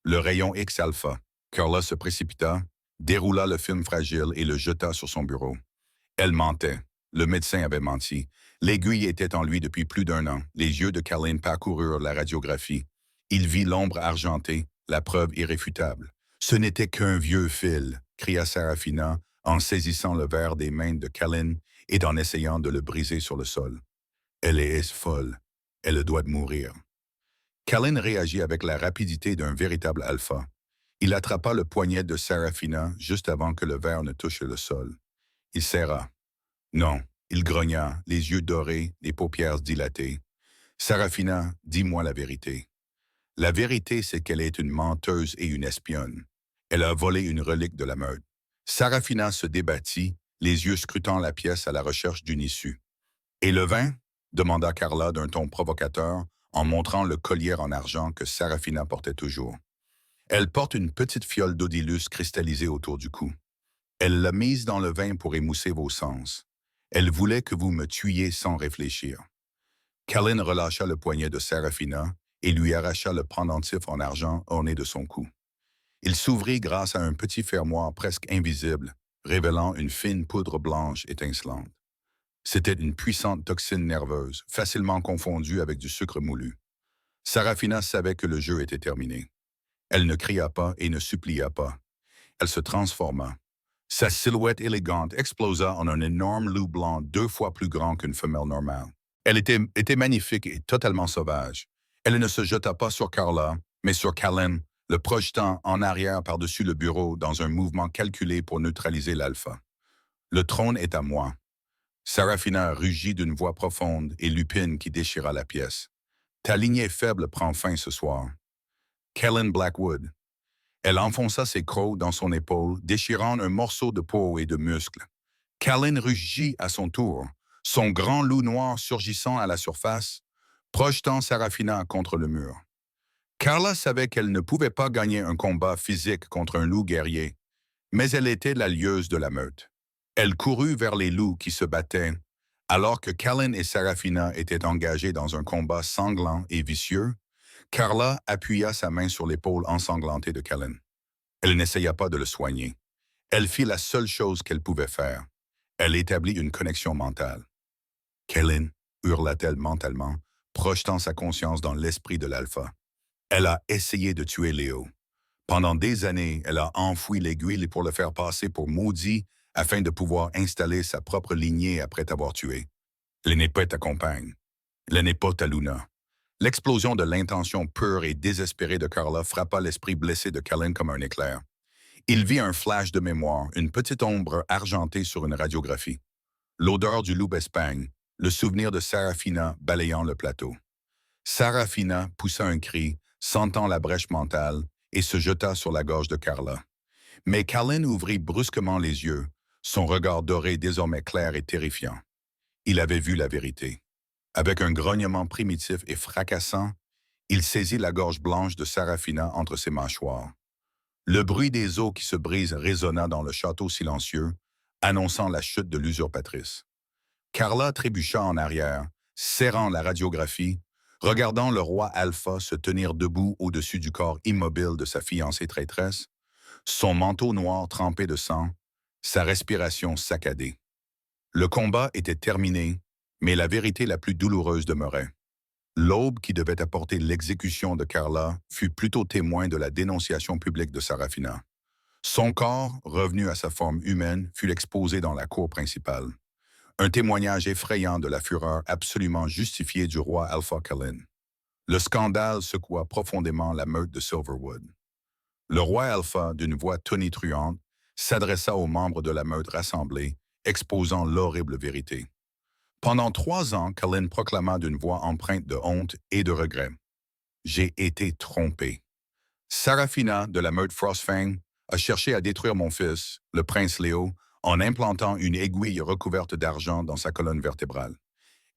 Le rayon X-alpha. Carla se précipita, déroula le film fragile et le jeta sur son bureau. Elle mentait. Le médecin avait menti. L'aiguille était en lui depuis plus d'1 an. Les yeux de Callan parcoururent la radiographie. Il vit l'ombre argentée, la preuve irréfutable. « Ce n'était qu'un vieux fil », cria Sarafina en saisissant le verre des mains de Callan et en essayant de le briser sur le sol. « Elle est folle. Elle doit mourir. » Callan réagit avec la rapidité d'un véritable alpha. Il attrapa le poignet de Sarafina juste avant que le verre ne touche le sol. Il serra. Non, il grogna, les yeux dorés, les paupières dilatées. Sarafina, dis-moi la vérité. La vérité, c'est qu'elle est une menteuse et une espionne. Elle a volé une relique de la meute. Sarafina se débattit, les yeux scrutant la pièce à la recherche d'une issue. Et le vin? Demanda Carla d'un ton provocateur en montrant le collier en argent que Sarafina portait toujours. Elle porte une petite fiole d'odilus cristallisée autour du cou. Elle l'a mise dans le vin pour émousser vos sens. Elle voulait que vous me tuiez sans réfléchir. Callan relâcha le poignet de Sarafina et lui arracha le pendentif en argent orné de son cou. Il s'ouvrit grâce à un petit fermoir presque invisible, révélant une fine poudre blanche étincelante. C'était une puissante toxine nerveuse, facilement confondue avec du sucre moulu. Sarafina savait que le jeu était terminé. Elle ne cria pas et ne supplia pas. Elle se transforma. Sa silhouette élégante explosa en un énorme loup blanc 2 fois plus grand qu'une femelle normale. Elle était magnifique et totalement sauvage. Elle ne se jeta pas sur Carla, mais sur Callan, le projetant en arrière par-dessus le bureau dans un mouvement calculé pour neutraliser l'alpha. Le trône est à moi. Sarafina rugit d'une voix profonde et lupine qui déchira la pièce. Ta lignée faible prend fin ce soir. Callan Blackwood. Elle enfonça ses crocs dans son épaule, déchirant un morceau de peau et de muscle. Callan rugit à son tour, son grand loup noir surgissant à la surface, projetant Sarafina contre le mur. Carla savait qu'elle ne pouvait pas gagner un combat physique contre un loup guerrier, mais elle était la lieuse de la meute. Elle courut vers les loups qui se battaient, alors que Callan et Sarafina étaient engagés dans un combat sanglant et vicieux. Carla appuya sa main sur l'épaule ensanglantée de Callan. Elle n'essaya pas de le soigner. Elle fit la seule chose qu'elle pouvait faire. Elle établit une connexion mentale. Callan, hurla-t-elle mentalement, projetant sa conscience dans l'esprit de l'alpha. Elle a essayé de tuer Léo. Pendant des années, elle a enfoui l'aiguille pour le faire passer pour maudit afin de pouvoir installer sa propre lignée après t'avoir tué. Elle n'est pas ta compagne. Elle n'est pas ta Luna. L'explosion de l'intention pure et désespérée de Carla frappa l'esprit blessé de Callan comme un éclair. Il vit un flash de mémoire, une petite ombre argentée sur une radiographie. L'odeur du loup Espagne, le souvenir de Sarafina balayant le plateau. Sarafina poussa un cri, sentant la brèche mentale, et se jeta sur la gorge de Carla. Mais Callan ouvrit brusquement les yeux, son regard doré désormais clair et terrifiant. Il avait vu la vérité. Avec un grognement primitif et fracassant, il saisit la gorge blanche de Sarafina entre ses mâchoires. Le bruit des os qui se brisent résonna dans le château silencieux, annonçant la chute de l'usurpatrice. Carla trébucha en arrière, serrant la radiographie, regardant le roi Alpha se tenir debout au-dessus du corps immobile de sa fiancée traîtresse, son manteau noir trempé de sang, sa respiration saccadée. Le combat était terminé, mais la vérité la plus douloureuse demeurait. L'aube qui devait apporter l'exécution de Carla fut plutôt témoin de la dénonciation publique de Sarafina. Son corps, revenu à sa forme humaine, fut exposé dans la cour principale. Un témoignage effrayant de la fureur absolument justifiée du roi Alpha Callan. Le scandale secoua profondément la meute de Silverwood. Le roi Alpha, d'une voix tonitruante, s'adressa aux membres de la meute rassemblée, exposant l'horrible vérité. Pendant 3 ans, Callan proclama d'une voix empreinte de honte et de regret. « J'ai été trompé. Sarafina, de la meute Frostfang, a cherché à détruire mon fils, le prince Léo, en implantant une aiguille recouverte d'argent dans sa colonne vertébrale.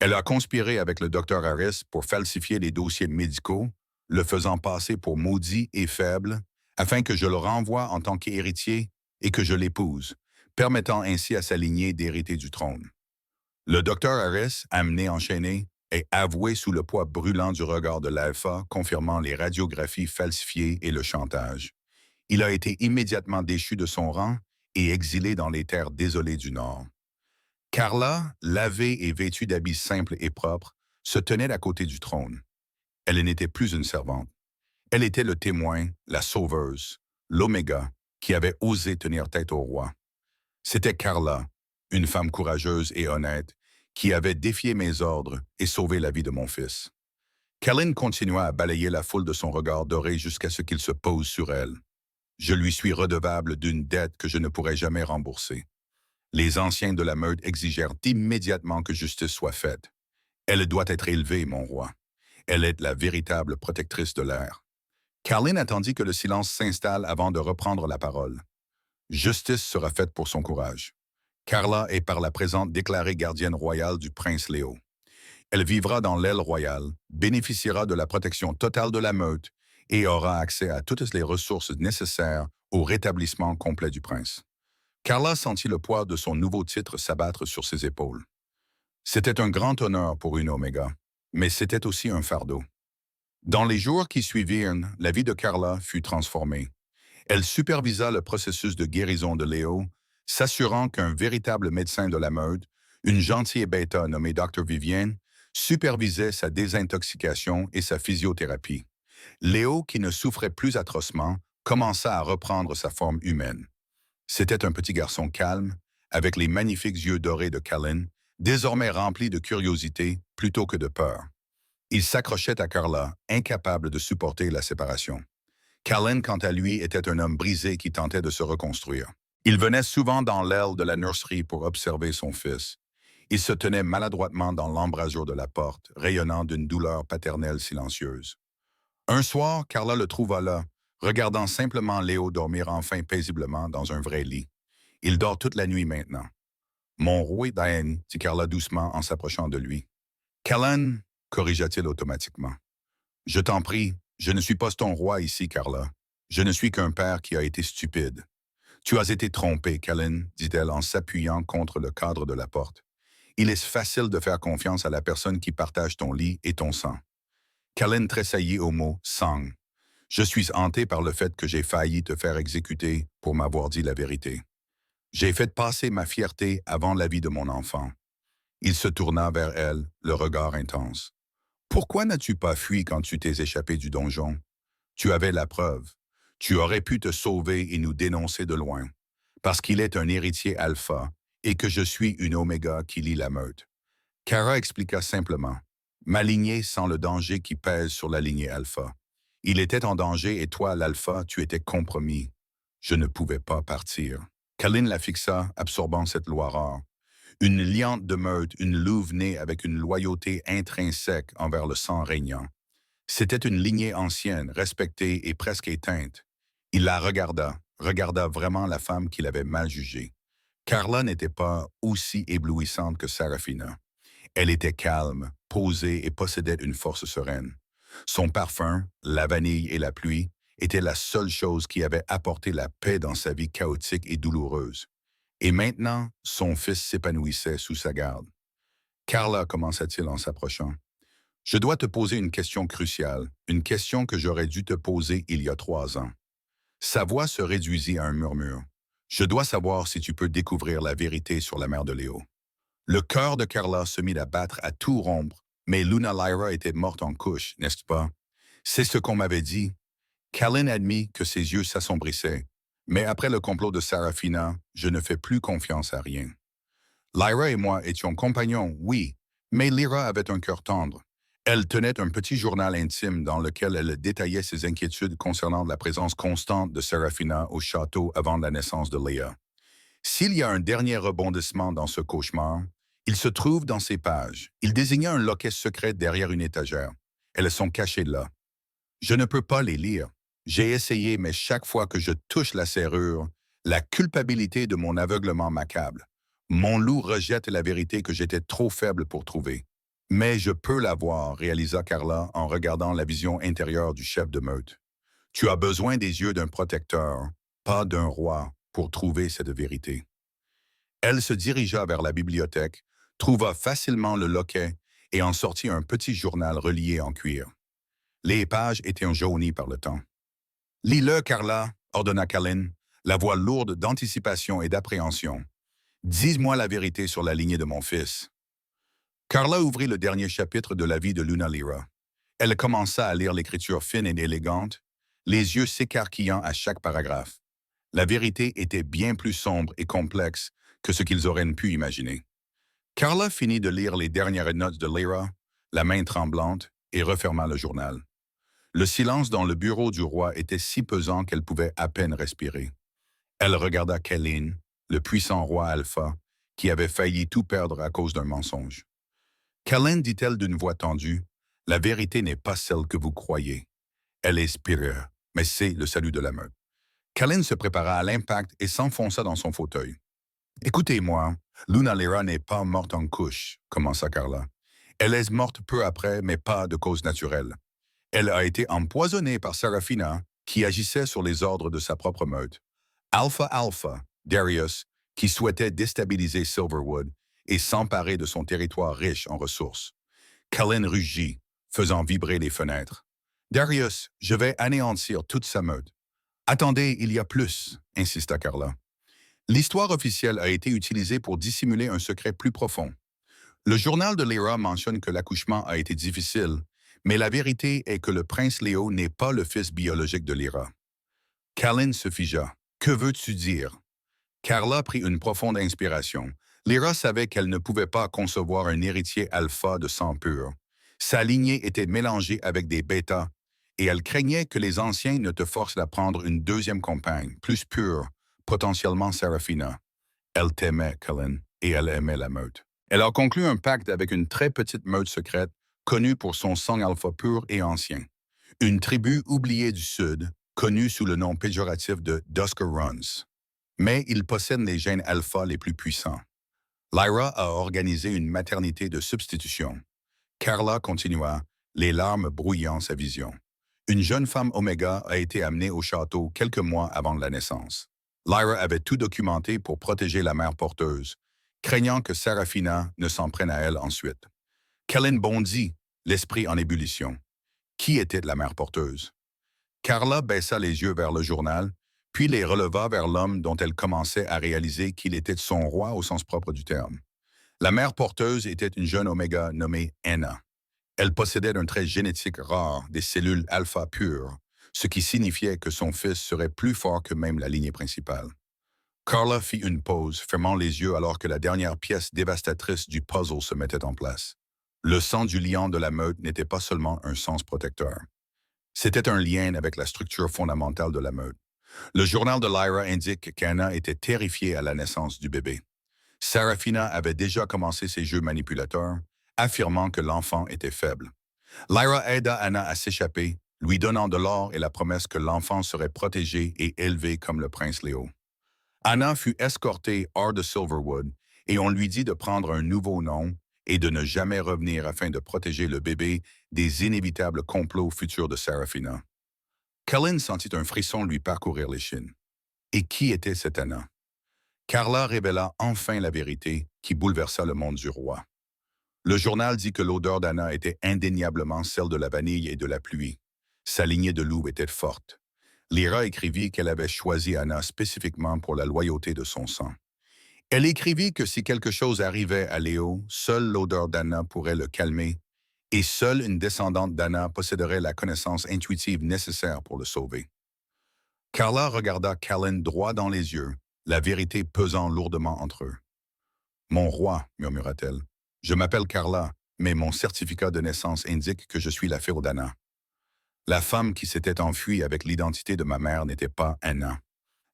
Elle a conspiré avec le docteur Harris pour falsifier les dossiers médicaux, le faisant passer pour maudit et faible, afin que je le renvoie en tant qu'héritier et que je l'épouse, permettant ainsi à sa lignée d'hériter du trône. Le docteur Harris, amené enchaîné, est avoué sous le poids brûlant du regard de l'Alpha, confirmant les radiographies falsifiées et le chantage. Il a été immédiatement déchu de son rang et exilé dans les terres désolées du Nord. Carla, lavée et vêtue d'habits simples et propres, se tenait à côté du trône. Elle n'était plus une servante. Elle était le témoin, la sauveuse, l'oméga, qui avait osé tenir tête au roi. C'était Carla, une femme courageuse et honnête, qui avait défié mes ordres et sauvé la vie de mon fils. Callan continua à balayer la foule de son regard doré jusqu'à ce qu'il se pose sur elle. Je lui suis redevable d'une dette que je ne pourrai jamais rembourser. Les anciens de la meute exigèrent immédiatement que justice soit faite. Elle doit être élevée, mon roi. Elle est la véritable protectrice de l'air. Carlin attendit que le silence s'installe avant de reprendre la parole. Justice sera faite pour son courage. Carla est par la présente déclarée gardienne royale du prince Léo. Elle vivra dans l'aile royale, bénéficiera de la protection totale de la meute et aura accès à toutes les ressources nécessaires au rétablissement complet du prince. Carla sentit le poids de son nouveau titre s'abattre sur ses épaules. C'était un grand honneur pour une Oméga, mais c'était aussi un fardeau. Dans les jours qui suivirent, la vie de Carla fut transformée. Elle supervisa le processus de guérison de Léo, s'assurant qu'un véritable médecin de la meute, une gentille bêta nommée Dr. Vivienne, supervisait sa désintoxication et sa physiothérapie. Léo, qui ne souffrait plus atrocement, commença à reprendre sa forme humaine. C'était un petit garçon calme, avec les magnifiques yeux dorés de Callan, désormais remplis de curiosité plutôt que de peur. Il s'accrochait à Carla, incapable de supporter la séparation. Callan, quant à lui, était un homme brisé qui tentait de se reconstruire. Il venait souvent dans l'aile de la nurserie pour observer son fils. Il se tenait maladroitement dans l'embrasure de la porte, rayonnant d'une douleur paternelle silencieuse. Un soir, Carla le trouva là, regardant simplement Léo dormir enfin paisiblement dans un vrai lit. Il dort toute la nuit maintenant. Mon roi Diane, dit Carla doucement en s'approchant de lui. Callan, corrigea-t-il automatiquement. Je t'en prie, je ne suis pas ton roi ici, Carla. Je ne suis qu'un père qui a été stupide. Tu as été trompé, Callan, dit-elle en s'appuyant contre le cadre de la porte. Il est facile de faire confiance à la personne qui partage ton lit et ton sang. Callan tressaillit au mot « sang ». Je suis hanté par le fait que j'ai failli te faire exécuter pour m'avoir dit la vérité. J'ai fait passer ma fierté avant la vie de mon enfant. Il se tourna vers elle, le regard intense. Pourquoi n'as-tu pas fui quand tu t'es échappé du donjon? Tu avais la preuve. Tu aurais pu te sauver et nous dénoncer de loin. Parce qu'il est un héritier alpha et que je suis une oméga qui lie la meute. Kara expliqua simplement. Ma lignée sent le danger qui pèse sur la lignée alpha. Il était en danger et toi, l'alpha, tu étais compromis. Je ne pouvais pas partir. Callan la fixa, absorbant cette loi rare. Une liante de meute, une louve née avec une loyauté intrinsèque envers le sang régnant. C'était une lignée ancienne, respectée et presque éteinte. Il la regarda vraiment la femme qu'il avait mal jugée. Carla n'était pas aussi éblouissante que Sarafina. Elle était calme, posée et possédait une force sereine. Son parfum, la vanille et la pluie, étaient la seule chose qui avait apporté la paix dans sa vie chaotique et douloureuse. Et maintenant, son fils s'épanouissait sous sa garde. Carla, commença-t-il en s'approchant, je dois te poser une question cruciale, une question que j'aurais dû te poser il y a 3 ans. Sa voix se réduisit à un murmure. Je dois savoir si tu peux découvrir la vérité sur la mère de Léo. Le cœur de Carla se mit à battre à tout rompre, mais Luna Lyra était morte en couche, n'est-ce pas? C'est ce qu'on m'avait dit. Callan admit que ses yeux s'assombrissaient, mais après le complot de Sarafina, je ne fais plus confiance à rien. Lyra et moi étions compagnons, oui, mais Lyra avait un cœur tendre. Elle tenait un petit journal intime dans lequel elle détaillait ses inquiétudes concernant la présence constante de Sarafina au château avant la naissance de Léa. S'il y a un dernier rebondissement dans ce cauchemar, il se trouve dans ces pages. Il désigna un loquet secret derrière une étagère. Elles sont cachées là. Je ne peux pas les lire. J'ai essayé, mais chaque fois que je touche la serrure, la culpabilité de mon aveuglement m'accable. Mon loup rejette la vérité que j'étais trop faible pour trouver. Mais je peux la voir, réalisa Carla en regardant la vision intérieure du chef de meute. Tu as besoin des yeux d'un protecteur, pas d'un roi, pour trouver cette vérité. Elle se dirigea vers la bibliothèque, trouva facilement le loquet et en sortit un petit journal relié en cuir. Les pages étaient jaunies par le temps. « Lis-le, Carla, ordonna Callan, la voix lourde d'anticipation et d'appréhension. Dis-moi la vérité sur la lignée de mon fils. » Carla ouvrit le dernier chapitre de la vie de Luna Lyra. Elle commença à lire l'écriture fine et élégante, les yeux s'écarquillant à chaque paragraphe. La vérité était bien plus sombre et complexe que ce qu'ils auraient pu imaginer. Carla finit de lire les dernières notes de Lyra, la main tremblante, et referma le journal. Le silence dans le bureau du roi était si pesant qu'elle pouvait à peine respirer. Elle regarda Kellen, le puissant roi Alpha, qui avait failli tout perdre à cause d'un mensonge. Kellen dit-elle d'une voix tendue, « La vérité n'est pas celle que vous croyez. Elle est supérieure, mais c'est le salut de la meute. » Kellen se prépara à l'impact et s'enfonça dans son fauteuil. « Écoutez-moi, Luna Lyra n'est pas morte en couche, » commença Carla. « Elle est morte peu après, mais pas de cause naturelle. Elle a été empoisonnée par Serafina, qui agissait sur les ordres de sa propre meute. Alpha Alpha, Darius, qui souhaitait déstabiliser Silverwood et s'emparer de son territoire riche en ressources. Kellen rugit, faisant vibrer les fenêtres. « Darius, je vais anéantir toute sa meute. »« Attendez, il y a plus, » insista Carla. L'histoire officielle a été utilisée pour dissimuler un secret plus profond. Le journal de Lyra mentionne que l'accouchement a été difficile, mais la vérité est que le prince Léo n'est pas le fils biologique de Lyra. Kellen se figea. « Que veux-tu dire? » Carla prit une profonde inspiration. Lyra savait qu'elle ne pouvait pas concevoir un héritier alpha de sang pur. Sa lignée était mélangée avec des bêtas, et elle craignait que les anciens ne te forcent à prendre une deuxième compagne, plus pure, potentiellement Serafina. Elle t'aimait, Kellen, et elle aimait la meute. Elle a conclu un pacte avec une très petite meute secrète, connue pour son sang alpha pur et ancien. Une tribu oubliée du Sud, connue sous le nom péjoratif de Dusker Runs. Mais ils possèdent les gènes alpha les plus puissants. Lyra a organisé une maternité de substitution. Carla continua, les larmes brouillant sa vision. Une jeune femme Oméga a été amenée au château quelques mois avant la naissance. Lyra avait tout documenté pour protéger la mère porteuse, craignant que Serafina ne s'en prenne à elle ensuite. Kellen bondit, l'esprit en ébullition. Qui était la mère porteuse? Carla baissa les yeux vers le journal, puis les releva vers l'homme dont elle commençait à réaliser qu'il était son roi au sens propre du terme. La mère porteuse était une jeune Oméga nommée Anna. Elle possédait un trait génétique rare, des cellules alpha pures, ce qui signifiait que son fils serait plus fort que même la lignée principale. Carla fit une pause, fermant les yeux alors que la dernière pièce dévastatrice du puzzle se mettait en place. Le sang du lion de la meute n'était pas seulement un sens protecteur. C'était un lien avec la structure fondamentale de la meute. Le journal de Lyra indique qu'Anna était terrifiée à la naissance du bébé. Serafina avait déjà commencé ses jeux manipulateurs, affirmant que l'enfant était faible. Lyra aida Anna à s'échapper, lui donnant de l'or et la promesse que l'enfant serait protégé et élevé comme le prince Léo. Anna fut escortée hors de Silverwood et on lui dit de prendre un nouveau nom et de ne jamais revenir afin de protéger le bébé des inévitables complots futurs de Serafina. Kellen sentit un frisson lui parcourir l'échine. Et qui était cette Anna? Carla révéla enfin la vérité qui bouleversa le monde du roi. Le journal dit que l'odeur d'Anna était indéniablement celle de la vanille et de la pluie. Sa lignée de loup était forte. Lyra écrivit qu'elle avait choisi Anna spécifiquement pour la loyauté de son sang. Elle écrivit que si quelque chose arrivait à Léo, seule l'odeur d'Anna pourrait le calmer, et seule une descendante d'Anna posséderait la connaissance intuitive nécessaire pour le sauver. Carla regarda Kellen droit dans les yeux, la vérité pesant lourdement entre eux. « Mon roi, » murmura-t-elle, « je m'appelle Carla, mais mon certificat de naissance indique que je suis la fille d'Anna. » La femme qui s'était enfuie avec l'identité de ma mère n'était pas Anna.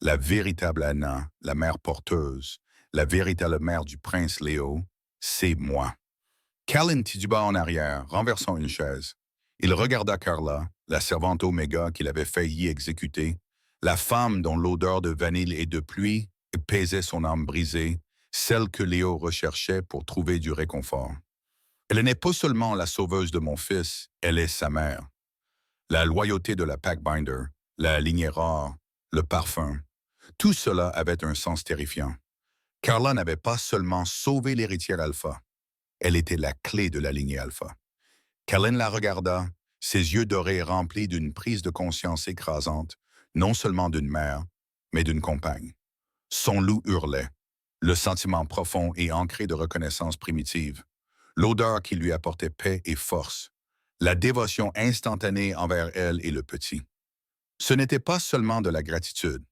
La véritable Anna, la mère porteuse, la véritable mère du prince Léo, c'est moi. Kellen tituba en arrière, renversant une chaise. Il regarda Carla, la servante Oméga qu'il avait failli exécuter, la femme dont l'odeur de vanille et de pluie pesait son âme brisée, celle que Léo recherchait pour trouver du réconfort. Elle n'est pas seulement la sauveuse de mon fils, elle est sa mère. La loyauté de la Packbinder, la lignée rare, le parfum, tout cela avait un sens terrifiant. Carla n'avait pas seulement sauvé l'héritière alpha, elle était la clé de la lignée alpha. Kellen la regarda, ses yeux dorés remplis d'une prise de conscience écrasante, non seulement d'une mère, mais d'une compagne. Son loup hurlait, le sentiment profond et ancré de reconnaissance primitive, l'odeur qui lui apportait paix et force, la dévotion instantanée envers elle et le petit. Ce n'était pas seulement de la gratitude.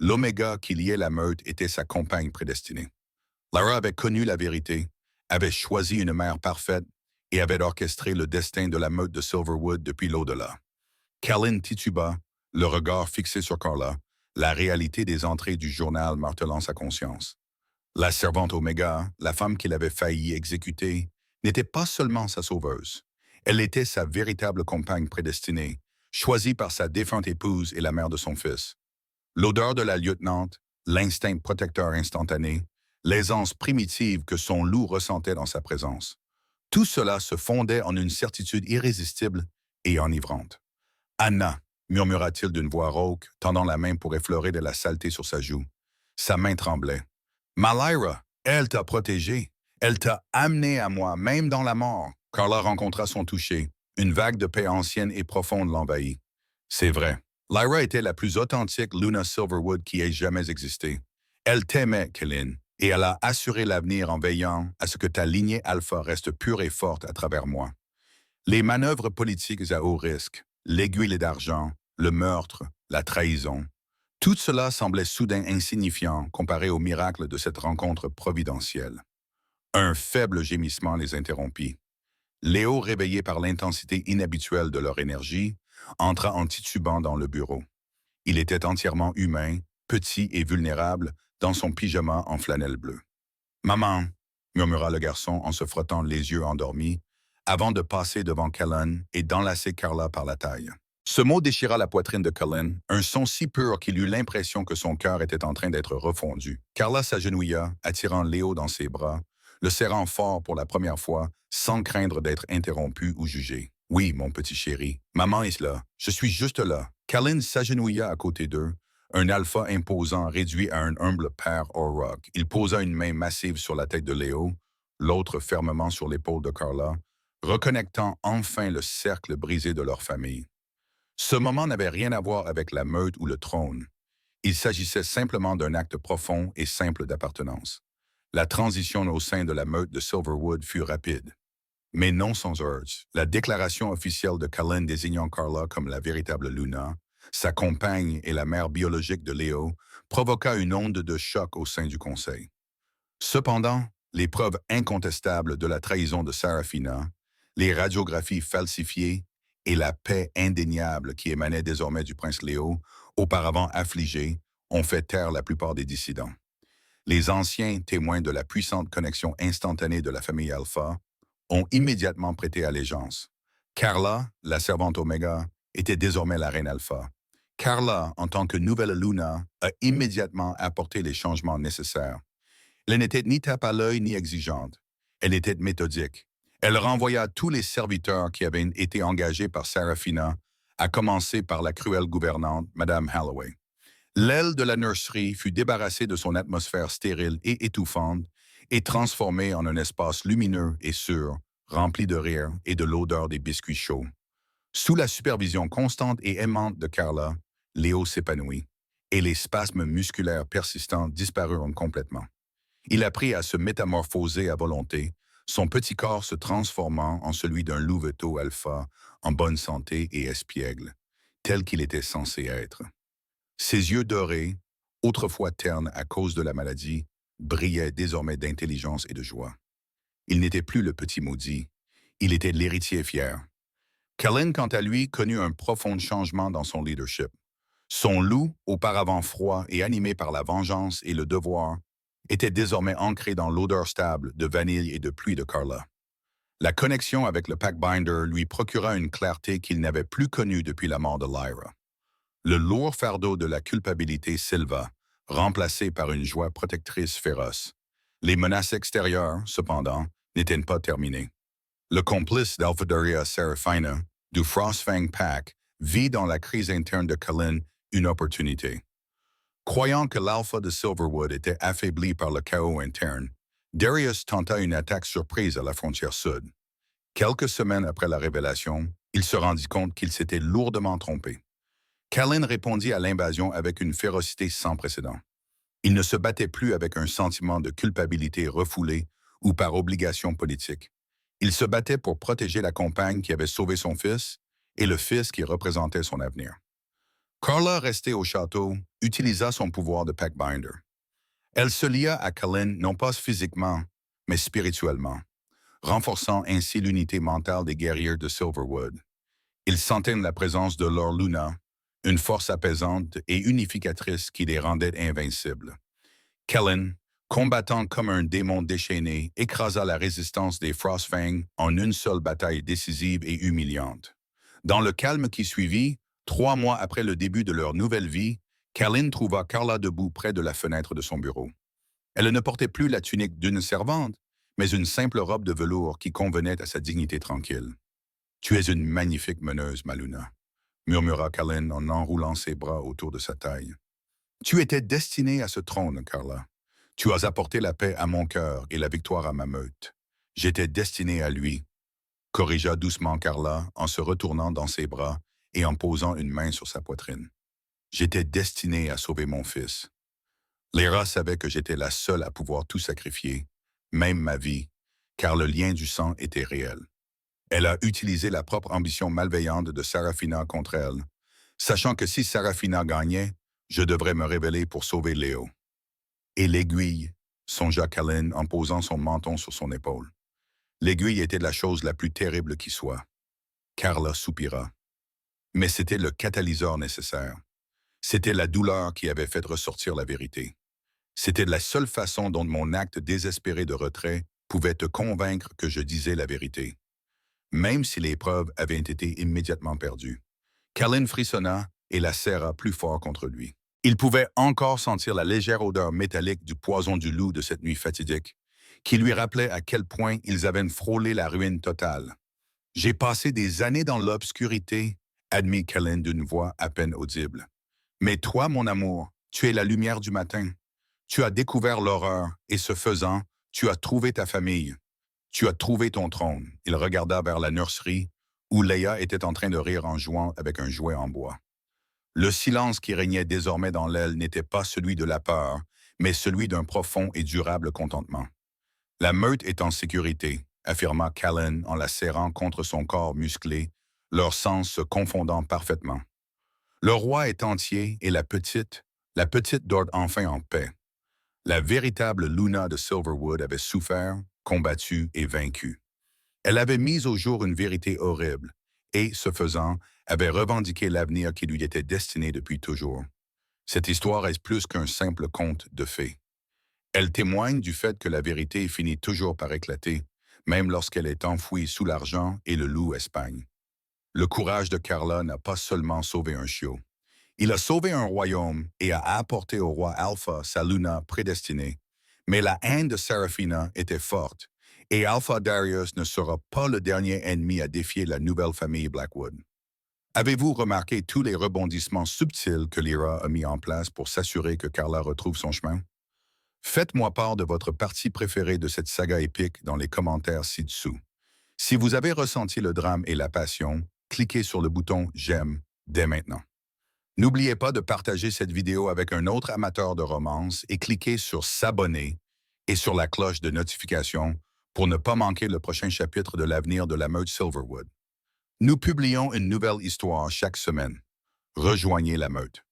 L'Oméga qui liait la meute était sa compagne prédestinée. Lyra avait connu la vérité, avait choisi une mère parfaite et avait orchestré le destin de la meute de Silverwood depuis l'au-delà. Callan tituba, le regard fixé sur Carla, la réalité des entrées du journal martelant sa conscience. La servante Oméga, la femme qu'il avait failli exécuter, n'était pas seulement sa sauveuse. Elle était sa véritable compagne prédestinée, choisie par sa défunte épouse et la mère de son fils. L'odeur de la lieutenante, l'instinct protecteur instantané, l'aisance primitive que son loup ressentait dans sa présence. Tout cela se fondait en une certitude irrésistible et enivrante. Anna, murmura-t-il d'une voix rauque, tendant la main pour effleurer de la saleté sur sa joue. Sa main tremblait. Malira, elle t'a protégé. Elle t'a amené à moi, même dans la mort. Carla rencontra son toucher. Une vague de paix ancienne et profonde l'envahit. C'est vrai. Lyra était la plus authentique Luna Silverwood qui ait jamais existé. Elle t'aimait, Kellyn, et elle a assuré l'avenir en veillant à ce que ta lignée alpha reste pure et forte à travers moi. Les manœuvres politiques à haut risque, l'aiguille d'argent, le meurtre, la trahison, tout cela semblait soudain insignifiant comparé au miracle de cette rencontre providentielle. Un faible gémissement les interrompit. Léo, réveillé par l'intensité inhabituelle de leur énergie, entra en titubant dans le bureau. Il était entièrement humain, petit et vulnérable, dans son pyjama en flanelle bleue. « Maman !» murmura le garçon en se frottant les yeux endormis, avant de passer devant Callan et d'enlacer Carla par la taille. Ce mot déchira la poitrine de Callan, un son si pur qu'il eut l'impression que son cœur était en train d'être refondu. Carla s'agenouilla, attirant Léo dans ses bras, le serrant fort pour la première fois, sans craindre d'être interrompue ou jugée. « Oui, mon petit chéri, maman est là, je suis juste là. » Callan s'agenouilla à côté d'eux, un alpha imposant réduit à un humble père au roc. Il posa une main massive sur la tête de Léo, l'autre fermement sur l'épaule de Carla, reconnectant enfin le cercle brisé de leur famille. Ce moment n'avait rien à voir avec la meute ou le trône. Il s'agissait simplement d'un acte profond et simple d'appartenance. La transition au sein de la meute de Silverwood fut rapide. Mais non sans urge. La déclaration officielle de Callan désignant Carla comme la véritable Luna, sa compagne et la mère biologique de Léo, provoqua une onde de choc au sein du Conseil. Cependant, les preuves incontestables de la trahison de Sarafina, les radiographies falsifiées et la paix indéniable qui émanait désormais du prince Léo, auparavant affligé, ont fait taire la plupart des dissidents. Les anciens témoins de la puissante connexion instantanée de la famille Alpha ont immédiatement prêté allégeance. Carla, la servante Oméga, était désormais la reine Alpha. Carla, en tant que nouvelle Luna, a immédiatement apporté les changements nécessaires. Elle n'était ni tape à l'œil ni exigeante. Elle était méthodique. Elle renvoya tous les serviteurs qui avaient été engagés par Sarafina, à commencer par la cruelle gouvernante, Madame Halloway. L'aile de la nurserie fut débarrassée de son atmosphère stérile et étouffante et transformée en un espace lumineux et sûr, rempli de rire et de l'odeur des biscuits chauds. Sous la supervision constante et aimante de Carla, Léo s'épanouit, et les spasmes musculaires persistants disparurent complètement. Il apprit à se métamorphoser à volonté, son petit corps se transformant en celui d'un louveteau alpha, en bonne santé et espiègle, tel qu'il était censé être. Ses yeux dorés, autrefois ternes à cause de la maladie, brillaient désormais d'intelligence et de joie. Il n'était plus le petit maudit, il était l'héritier fier. Callan, quant à lui, connut un profond changement dans son leadership. Son loup, auparavant froid et animé par la vengeance et le devoir, était désormais ancré dans l'odeur stable de vanille et de pluie de Carla. La connexion avec le Packbinder lui procura une clarté qu'il n'avait plus connue depuis la mort de Lyra. Le lourd fardeau de la culpabilité s'éleva, remplacé par une joie protectrice féroce. Les menaces extérieures, cependant, n'étaient pas terminées. Le complice d'Alphadoria Serafina, du Frostfang Pack, vit dans la crise interne de Callan une opportunité. Croyant que l'Alpha de Silverwood était affaibli par le chaos interne, Darius tenta une attaque surprise à la frontière sud. Quelques semaines après la révélation, il se rendit compte qu'il s'était lourdement trompé. Callan répondit à l'invasion avec une férocité sans précédent. Il ne se battait plus avec un sentiment de culpabilité refoulé ou par obligation politique. Il se battait pour protéger la compagne qui avait sauvé son fils et le fils qui représentait son avenir. Carla, restée au château, utilisa son pouvoir de Packbinder. Elle se lia à Callan non pas physiquement, mais spirituellement, renforçant ainsi l'unité mentale des guerriers de Silverwood. Ils sentaient la présence de leur Luna, une force apaisante et unificatrice qui les rendait invincibles. Kellen, combattant comme un démon déchaîné, écrasa la résistance des Frostfang en une seule bataille décisive et humiliante. Dans le calme qui suivit, 3 mois après le début de leur nouvelle vie, Kellen trouva Carla debout près de la fenêtre de son bureau. Elle ne portait plus la tunique d'une servante, mais une simple robe de velours qui convenait à sa dignité tranquille. « Tu es une magnifique meneuse, Maluna, » murmura Kellen en enroulant ses bras autour de sa taille. « Tu étais destinée à ce trône, Carla. Tu as apporté la paix à mon cœur et la victoire à ma meute. J'étais destinée à lui, » corrigea doucement Carla en se retournant dans ses bras et en posant une main sur sa poitrine. « J'étais destinée à sauver mon fils. » Lyra savait que j'étais la seule à pouvoir tout sacrifier, même ma vie, car le lien du sang était réel. Elle a utilisé la propre ambition malveillante de Sarafina contre elle, sachant que si Sarafina gagnait, je devrais me révéler pour sauver Léo. Et l'aiguille, songea Kellen en posant son menton sur son épaule. L'aiguille était la chose la plus terrible qui soit. Carla soupira. Mais c'était le catalyseur nécessaire. C'était la douleur qui avait fait ressortir la vérité. C'était la seule façon dont mon acte désespéré de retrait pouvait te convaincre que je disais la vérité. Même si les preuves avaient été immédiatement perdues. Kellen frissonna et la serra plus fort contre lui. Il pouvait encore sentir la légère odeur métallique du poison du loup de cette nuit fatidique, qui lui rappelait à quel point ils avaient frôlé la ruine totale. « J'ai passé des années dans l'obscurité, » admit Kellen d'une voix à peine audible. « Mais toi, mon amour, tu es la lumière du matin. Tu as découvert l'horreur, et ce faisant, tu as trouvé ta famille. Tu as trouvé ton trône. » Il regarda vers la nurserie, où Leia était en train de rire en jouant avec un jouet en bois. Le silence qui régnait désormais dans l'aile n'était pas celui de la peur, mais celui d'un profond et durable contentement. « La meute est en sécurité, » affirma Kellen en la serrant contre son corps musclé, leurs sens se confondant parfaitement. « Le roi est entier et la petite dort enfin en paix. » La véritable Luna de Silverwood avait souffert, combattu et vaincu. Elle avait mis au jour une vérité horrible et, ce faisant, avait revendiqué l'avenir qui lui était destiné depuis toujours. Cette histoire est plus qu'un simple conte de fées. Elle témoigne du fait que la vérité finit toujours par éclater, même lorsqu'elle est enfouie sous l'argent et le loup Espagne. Le courage de Carla n'a pas seulement sauvé un chiot. Il a sauvé un royaume et a apporté au roi Alpha sa Luna prédestinée. Mais la haine de Sarafina était forte, et Alpha Darius ne sera pas le dernier ennemi à défier la nouvelle famille Blackwood. Avez-vous remarqué tous les rebondissements subtils que Lyra a mis en place pour s'assurer que Carla retrouve son chemin? Faites-moi part de votre partie préférée de cette saga épique dans les commentaires ci-dessous. Si vous avez ressenti le drame et la passion, cliquez sur le bouton « J'aime » dès maintenant. N'oubliez pas de partager cette vidéo avec un autre amateur de romance et cliquez sur « S'abonner » et sur la cloche de notification pour ne pas manquer le prochain chapitre de l'avenir de la meute Silverwood. Nous publions une nouvelle histoire chaque semaine. Rejoignez la meute.